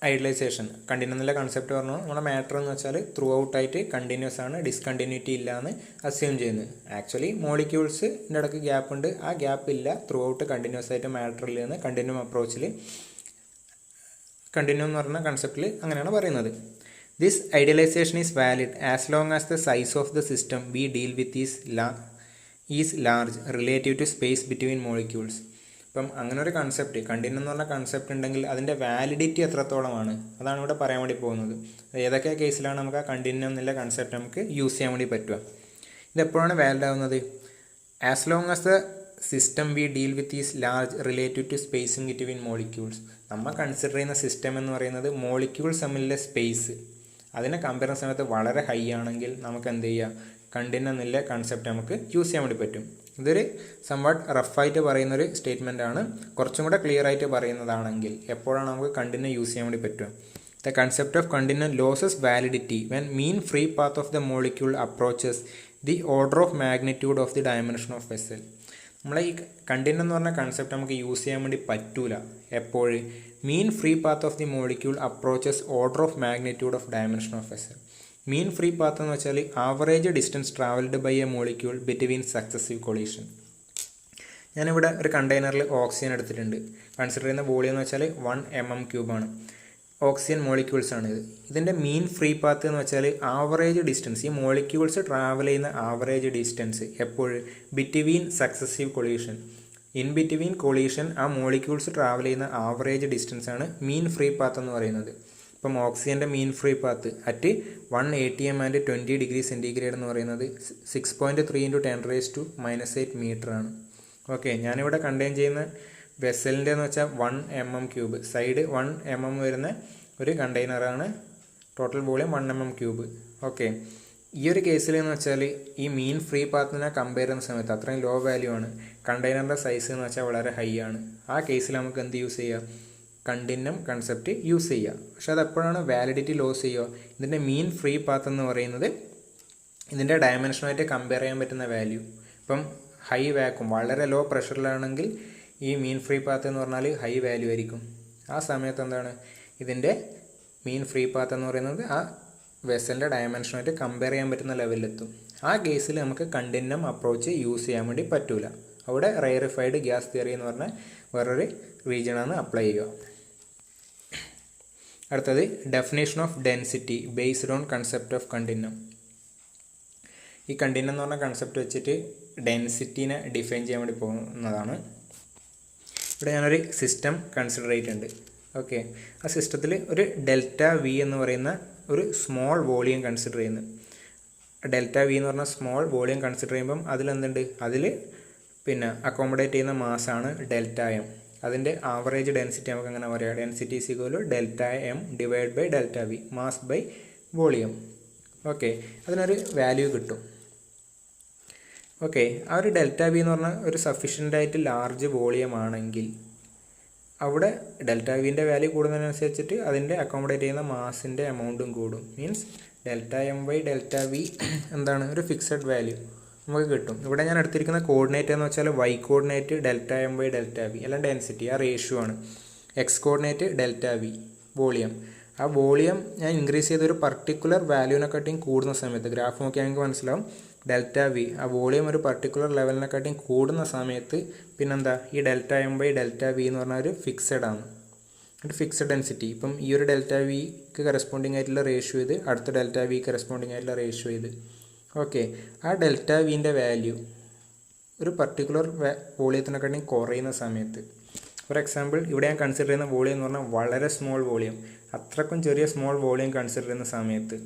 ഐഡിയലൈസേഷൻ, കണ്ടിന്യൂം എന്നുള്ള കൺസെപ്റ്റ് പറഞ്ഞു. നമ്മുടെ മാറ്റർ എന്ന് വെച്ചാൽ ത്രൂ ഔട്ടായിട്ട് കണ്ടിന്യൂസ് ആണ്, ഡിസ്കണ്ടിന്യൂറ്റി ഇല്ല എന്ന് അസ്യൂം ചെയ്യുന്നത്. ആക്ച്വലി മോളിക്യൂൾസിൻ്റെ ഇടയ്ക്ക് ഗ്യാപ്പ് ഉണ്ട്, ആ ഗ്യാപ്പ് ഇല്ല, ത്രൂ ഔട്ട് കണ്ടിന്യൂസ് ആയിട്ട് മാറ്റർ ഇല്ലെന്ന് കണ്ടിന്യൂം അപ്രോച്ചിൽ, കണ്ടിന്യൂം എന്ന് പറഞ്ഞ കൺസെപ്റ്റിൽ അങ്ങനെയാണ് പറയുന്നത്. This idealization is valid as long as the size of the system we deal with is large relative to space between molecules. ഇപ്പം അങ്ങനെ ഒരു കൺസെപ്റ്റ്, കണ്ടിന്യൂം എന്ന് പറഞ്ഞ കൺസെപ്റ്റ് ഉണ്ടെങ്കിൽ അതിൻ്റെ വാലിഡിറ്റി എത്രത്തോളമാണ് അതാണ് ഇവിടെ പറയാൻ വേണ്ടി പോകുന്നത്. ഏതൊക്കെ കേസിലാണ് നമുക്ക് ആ കണ്ടിന്യൂം എന്നുള്ള കൺസെപ്റ്റ് നമുക്ക് യൂസ് ചെയ്യാൻ വേണ്ടി പറ്റുക. ഇതെപ്പോഴാണ് വാലിഡ് ആവുന്നത്? As long as the system we deal with is large relative to spacing between molecules. നമ്മൾ കൺസിഡർ ചെയ്യുന്ന സിസ്റ്റം എന്ന് പറയുന്നത് മോളിക്യൂൾസ് തമ്മിലുള്ള സ്പേസ് അതിനെ കമ്പയർ ചെയ്യുന്ന സമയത്ത് വളരെ ഹൈ ആണെങ്കിൽ നമുക്ക് എന്ത് ചെയ്യാം, കണ്ടിന്യൂം എന്നുള്ള കൺസെപ്റ്റ് നമുക്ക് യൂസ് ചെയ്യാൻ വേണ്ടി പറ്റും. ഇതൊരു സംവാട്ട് റഫായിട്ട് പറയുന്നൊരു സ്റ്റേറ്റ്മെൻ്റ് ആണ്. കുറച്ചും കൂടെ ക്ലിയർ ആയിട്ട് പറയുന്നതാണെങ്കിൽ എപ്പോഴാണ് നമുക്ക് കണ്ടിന്യൂം യൂസ് ചെയ്യാൻ വേണ്ടി പറ്റുക? The concept of continuum losses validity when mean free path of the molecule approaches the order of magnitude of the dimension of vessel. നമ്മളെ ഈ കണ്ടിന്യൂം എന്ന് പറഞ്ഞ കൺസെപ്റ്റ് നമുക്ക് യൂസ് ചെയ്യാൻ വേണ്ടി പറ്റൂല എപ്പോഴും mean free path of the molecule approaches order of magnitude of dimension of vessel. Mean free path എന്ന് വെച്ചാൽ average distance travelled by a molecule between successive collision. ഞാനിവിടെ ഒരു കണ്ടെയ്നറിൽ ഓക്സിജൻ എടുത്തിട്ടുണ്ട്. കൺസിഡർ ചെയ്യുന്ന വോളിയം എന്ന് വെച്ചാൽ 1 mm³ ആണ്. ഓക്സിജൻ മോളിക്യൂൾസ് ആണ് ഇത്. ഇതിൻ്റെ മീൻ ഫ്രീ പാത്ത് എന്ന് വെച്ചാൽ ആവറേജ് ഡിസ്റ്റൻസ്, ഈ മോളിക്യൂൾസ് ട്രാവൽ ചെയ്യുന്ന ആവറേജ് ഡിസ്റ്റൻസ് എപ്പോഴും between successive collision, in between collision ആ മോളിക്യൂൾസ് ട്രാവൽ ചെയ്യുന്ന ആവറേജ് ഡിസ്റ്റൻസ് ആണ് മീൻ ഫ്രീ പാത്ത് എന്ന് പറയുന്നത്. ഇപ്പം ഓക്സിജൻ്റെ mean free path at 1 atm and 20 degree centigrade എന്ന് പറയുന്നത് 6.3 × 10⁻⁻8 മീറ്റർ ആണ്. ഓക്കെ, ഞാനിവിടെ കണ്ടെയ്ൻ ചെയ്യുന്ന വെസലിൻ്റെ എന്ന് വെച്ചാൽ 1 mm³, സൈഡ് 1 mm വരുന്ന ഒരു കണ്ടെയ്നറാണ്. Total volume 1 mm³. ഓക്കെ, ഈ ഒരു കേസിൽ എന്ന് വെച്ചാൽ ഈ മീൻ ഫ്രീ പാത്തിനെ കമ്പയർ ചെയ്യുന്ന സമയത്ത് അത്രയും ലോ വാല്യൂ ആണ്. കണ്ടെയ്നറിൻ്റെ സൈസ് എന്ന് വെച്ചാൽ വളരെ ഹൈ ആണ്. ആ കേസിൽ നമുക്ക് എന്ത് യൂസ് ചെയ്യാം, കണ്ടിന്യൂം കൺസെപ്റ്റ് യൂസ് ചെയ്യുക. പക്ഷെ അതെപ്പോഴാണ് വാലിഡിറ്റി ലോസ് ചെയ്യുക? ഇതിൻ്റെ മീൻ ഫ്രീ പാത്ത് എന്ന് പറയുന്നത് ഇതിൻ്റെ ഡയമെൻഷനുമായിട്ട് കമ്പയർ ചെയ്യാൻ പറ്റുന്ന വാല്യൂ. ഇപ്പം ഹൈ വാക്യൂം വളരെ ലോ പ്രഷറിലാണെങ്കിൽ ഈ മീൻ ഫ്രീ പാത്ത് എന്ന് പറഞ്ഞാൽ ഹൈ വാല്യൂ ആയിരിക്കും. ആ സമയത്ത് എന്താണ്, ഇതിൻ്റെ മീൻ ഫ്രീ പാത്ത് എന്ന് പറയുന്നത് ആ വെസലിൻ്റെ ഡയമെൻഷനുമായിട്ട് കമ്പയർ ചെയ്യാൻ പറ്റുന്ന ലെവലിലെത്തും. ആ കേസിൽ നമുക്ക് കണ്ടിന്യൂം അപ്രോച്ച് യൂസ് ചെയ്യാൻ വേണ്ടി പറ്റൂല. അവിടെ റെയറിഫൈഡ് ഗ്യാസ് തിയറി എന്ന് പറഞ്ഞാൽ വേറൊരു റീജിയനാണ് അപ്ലൈ ചെയ്യുക. അടുത്തത് definition of density based on concept of continuum. ഈ കണ്ടിന്യൂം എന്ന് പറഞ്ഞ കൺസെപ്റ്റ് വെച്ചിട്ട് ഡെൻസിറ്റീനെ ഡിഫൈൻ ചെയ്യാൻ വേണ്ടി പോകുന്നതാണ്. ഇവിടെ ഞാനൊരു സിസ്റ്റം കൺസിഡർ ചെയ്തിട്ടുണ്ട്. ഓക്കെ, ആ സിസ്റ്റത്തിൽ ഒരു ΔV എന്ന് പറയുന്ന ഒരു സ്മോൾ വോളിയം കൺസിഡർ ചെയ്യുന്നത്. ΔV എന്ന് പറഞ്ഞാൽ സ്മോൾ വോളിയം കൺസിഡർ ചെയ്യുമ്പം അതിലെന്തുണ്ട്, അതിൽ പിന്നെ അക്കോമഡേറ്റ് ചെയ്യുന്ന മാസാണ് ΔM. അതിൻ്റെ ആവറേജ് ഡെൻസിറ്റി നമുക്ക് അങ്ങനെ പറയാം. Density is equal to ΔM divide by ΔV, mass by volume. Okay, അതിനൊരു വാല്യൂ കിട്ടും. ഓക്കെ, ആ ഒരു ΔV എന്ന് പറഞ്ഞാൽ ഒരു സഫീഷ്യൻ്റായിട്ട് ലാർജ് വോളിയം ആണെങ്കിൽ അവിടെ ΔVൻ്റെ വാല്യൂ കൂടുന്നതിനനുസരിച്ചിട്ട് അതിൻ്റെ അക്കോമഡേറ്റ് ചെയ്യുന്ന മാസിൻ്റെ എമൗണ്ടും കൂടും. മീൻസ് ΔM/ΔV എന്താണ്, ഒരു ഫിക്സഡ് വാല്യൂ നമുക്ക് കിട്ടും. ഇവിടെ ഞാൻ എടുത്തിരിക്കുന്ന കോർഡിനേറ്റ് എന്ന് വെച്ചാൽ y കോർഡിനേറ്റ് ΔM/ΔV അല്ല ഡെൻസിറ്റി, ആ റേഷ്യോ ആണ്. x coordinate ΔV volume. ആ വോളിയം ഞാൻ ഇൻക്രീസ് ചെയ്ത ഒരു പർട്ടിക്കുലർ വാല്യൂവിനെക്കാട്ടിയും കൂടുന്ന സമയത്ത്, ഗ്രാഫ് നോക്കിയാൽ നിങ്ങൾക്ക് മനസ്സിലാവും, ΔV ആ വോളിയം ഒരു പർട്ടിക്കുലർ ലെവലിനെക്കാട്ടിയും കൂടുന്ന സമയത്ത് പിന്നെന്താ, ഈ ΔM/ΔV എന്ന് പറഞ്ഞാൽ ഒരു ഫിക്സഡ് ആണ്. എന്നിട്ട് ഫിക്സഡ് ഡെൻസിറ്റി, ഇപ്പം ഈ ഒരു ഡെൽറ്റ വിക്ക് കറസ്പോണ്ടിങ് ആയിട്ടുള്ള റേഷ്യോ ഇത്, അടുത്ത ഡെൽറ്റ വി കറസ്പോണ്ടിങ് ആയിട്ടുള്ള റേഷ്യോ ഇത്. ഓക്കെ, ആ ഡെൽറ്റ വിൻ്റെ വാല്യൂ ഒരു പർട്ടിക്കുലർ വോളിയത്തിനെക്കാട്ടിയും കുറയുന്ന സമയത്ത്, ഫോർ എക്സാമ്പിൾ ഇവിടെ ഞാൻ കൺസിഡർ ചെയ്യുന്ന വോളിയം എന്ന് പറഞ്ഞാൽ വളരെ സ്മോൾ വോളിയം, അത്രക്കും ചെറിയ സ്മോൾ വോളിയം കൺസിഡർ ചെയ്യുന്ന സമയത്ത്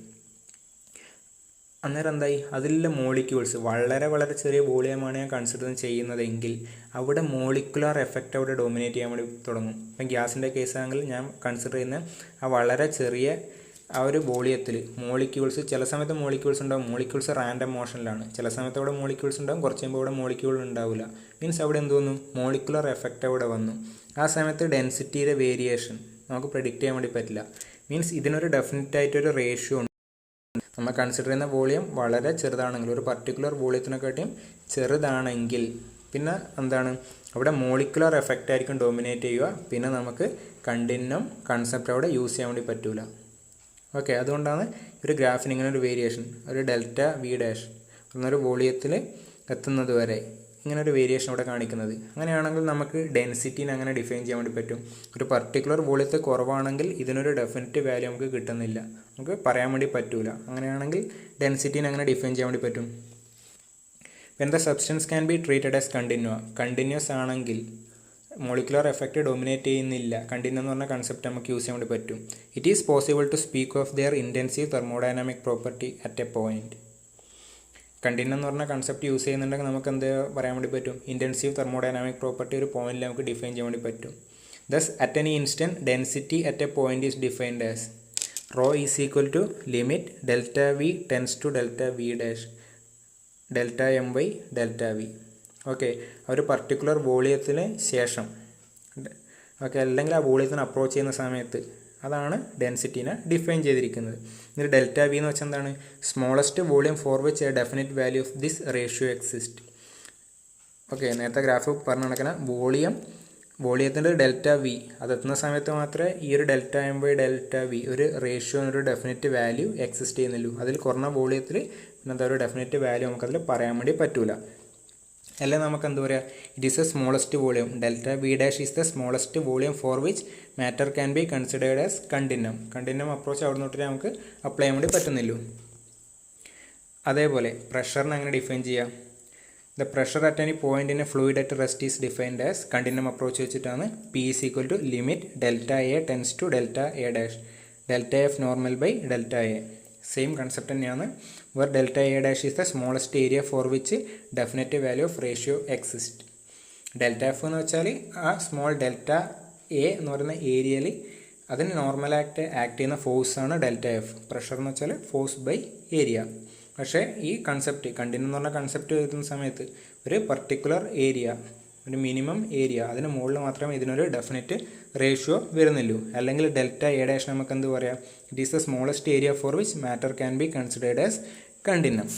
അന്നേരം എന്തായി, അതിലുള്ള മോളിക്യൂൾസ് വളരെ വളരെ ചെറിയ വോളിയമാണ് ഞാൻ കൺസിഡർ ചെയ്യുന്നതെങ്കിൽ അവിടെ മോളിക്കുലാർ എഫക്റ്റ് അവിടെ ഡോമിനേറ്റ് ചെയ്യാൻ വേണ്ടി തുടങ്ങും. ഇപ്പം ഗ്യാസിൻ്റെ കേസാണെങ്കിൽ ഞാൻ കൺസിഡർ ചെയ്യുന്ന ആ വളരെ ചെറിയ ആ ഒരു വോളിയത്തിൽ മോളിക്യൂൾസ്, ചില സമയത്ത് മോളിക്യൂൾസ് ഉണ്ടാവും, മോളിക്യൂൾസ് റാൻഡം മോഷനിലാണ്, ചില സമയത്ത് അവിടെ മോളിക്യൂൾസ് ഉണ്ടാവും, കുറച്ച് കഴിയുമ്പോൾ അവിടെ മോളിക്യൂൾ ഉണ്ടാവില്ല. മീൻസ് അവിടെ എന്ത് വന്നു, മോളിക്കുലർ എഫക്റ്റ് അവിടെ വന്നു. ആ സമയത്ത് ഡെൻസിറ്റിയുടെ വേരിയേഷൻ നമുക്ക് പ്രെഡിക്റ്റ് ചെയ്യാൻ വേണ്ടി പറ്റില്ല. മീൻസ് ഇതിനൊരു ഡെഫിനറ്റ് ആയിട്ടൊരു റേഷ്യോ ഉണ്ട്. നമ്മൾ കൺസിഡർ ചെയ്യുന്ന വോളിയം വളരെ ചെറുതാണെങ്കിൽ, ഒരു പർട്ടിക്കുലർ വോളിയത്തിനെക്കാട്ടിയും ചെറുതാണെങ്കിൽ പിന്നെ എന്താണ്, അവിടെ മോളിക്കുലർ എഫക്റ്റ് ആയിരിക്കും ഡോമിനേറ്റ് ചെയ്യുക. പിന്നെ നമുക്ക് കണ്ടിന്യൂം കൺസെപ്റ്റ് അവിടെ യൂസ് ചെയ്യാൻ വേണ്ടി പറ്റില്ല. ഓക്കെ, അതുകൊണ്ടാണ് ഒരു ഗ്രാഫിന് ഇങ്ങനെ ഒരു വേരിയേഷൻ, ഒരു ഡെൽറ്റ വി ഡാഷ് എന്നൊരു വോളിയത്തിൽ എത്തുന്നത് വരെ ഇങ്ങനെ ഒരു വേരിയേഷൻ ഇവിടെ കാണിക്കുന്നത്. അങ്ങനെയാണെങ്കിൽ നമുക്ക് ഡെൻസിറ്റീനെ അങ്ങനെ ഡിഫൈൻ ചെയ്യാൻ വേണ്ടി പറ്റും. ഒരു പർട്ടിക്കുലർ വോളിയത്തിൽ കുറവാണെങ്കിൽ ഇതിനൊരു ഡെഫിനറ്റ് വാല്യൂ നമുക്ക് കിട്ടുന്നില്ല, നമുക്ക് പറയാൻ വേണ്ടി പറ്റില്ല. അങ്ങനെയാണെങ്കിൽ ഡെൻസിറ്റീനെ അങ്ങനെ ഡിഫൈൻ ചെയ്യാൻ വേണ്ടി പറ്റും. When the substance can be treated as continuous ആണെങ്കിൽ മോളിക്കുലർ എഫക്റ്റ് ഡോമിനേറ്റ് ചെയ്യുന്നില്ല, കണ്ടിന്യൂ എന്ന് പറഞ്ഞ കൺസെപ്റ്റ് നമുക്ക് യൂസ് ചെയ്യാൻ വേണ്ടി പറ്റും. It is possible to speak of their intensive thermodynamic property at a point. Continuum എന്ന് പറഞ്ഞ കൺസെപ്റ്റ് യൂസ് ചെയ്യുന്നുണ്ടെങ്കിൽ നമുക്ക് എന്ത് പറയാൻ വേണ്ടി പറ്റും, ഇൻറ്റൻസീവ് തെർമോഡൈനാമിക് പ്രോപ്പർട്ടി ഒരു പോയിന്റിൽ നമുക്ക് ഡിഫൈൻ ചെയ്യാൻ വേണ്ടി പറ്റും. Thus at any instant density at a point is defined as rho is equal to limit delta V tends to delta V dash delta M by delta V. Okay, ഒരു പർട്ടിക്കുലർ വോളിയത്തിന് ശേഷം, ഓക്കെ, അല്ലെങ്കിൽ ആ വോളിയത്തിന് അപ്രോച്ച് ചെയ്യുന്ന സമയത്ത്, അതാണ് ഡെൻസിറ്റീനെ ഡിഫൈൻ ചെയ്തിരിക്കുന്നത്. എന്നിട്ട് ഡെൽറ്റ വി എന്ന് വെച്ചാൽ എന്താണ്, smallest volume for which a definite value of this ratio exist. Okay, നേരത്തെ ഗ്രാഫ് പറഞ്ഞ കണക്കിന് വോളിയത്തിൻ്റെ ഡെൽറ്റ വി അതെത്തുന്ന സമയത്ത് മാത്രമേ ഈ ഒരു delta M by delta V ഒരു റേഷ്യോ എന്നൊരു ഡെഫിനിറ്റ് വാല്യൂ എക്സിസ്റ്റ് ചെയ്യുന്നുള്ളൂ. അതിൽ കുറഞ്ഞ വോളിയത്തിൽ എന്താ ഒരു ഡെഫിനിറ്റ് വാല്യൂ നമുക്കതിൽ പറയാൻ വേണ്ടി പറ്റൂല. അല്ലെങ്കിൽ നമുക്ക് എന്താ പറയുക, it is a smallest volume, delta V dash is the smallest volume for which matter can be considered as continuum approach അവിടെ നിന്നിട്ട് നമുക്ക് അപ്ലൈ ചെയ്യാൻ വേണ്ടി പറ്റുന്നില്ലൂ. അതേപോലെ പ്രഷറിനെ അങ്ങനെ ഡിഫൈൻ ചെയ്യാം. The pressure at any point in a fluid at rest is defined as continuum approach വെച്ചിട്ടാണ് P is equal to limit delta A tends to delta A dash delta F normal by delta A. Same concept തന്നെയാണ്. where delta A dash is the smallest area for which definite value of ratio exists. Delta F എന്ന് വെച്ചാൽ ആ സ്മോൾ ഡെൽറ്റ എ എന്ന് പറയുന്ന ഏരിയയിൽ അതിന് നോർമലായിട്ട് ആക്ട് ചെയ്യുന്ന ഫോഴ്സാണ് ഡെൽറ്റ എഫ്. പ്രഷർ എന്ന് വെച്ചാൽ ഫോഴ്സ് ബൈ ഏരിയ. പക്ഷേ ഈ കൺസെപ്റ്റ് കണ്ടിന്യൂ എന്ന് പറഞ്ഞ കൺസെപ്റ്റ് എഴുതുന്ന സമയത്ത് ഒരു പർട്ടിക്കുലർ ഏരിയ, ഒരു മിനിമം ഏരിയ, അതിന് മുകളിൽ മാത്രമേ ഇതിനൊരു ഡെഫിനിറ്റ് റേഷ്യോ വരുന്നുള്ളൂ. അല്ലെങ്കിൽ ഡെൽറ്റ എ ഡാഷ് നമുക്ക് എന്ത് പറയാം, it is the smallest area for which matter can be considered as continuum.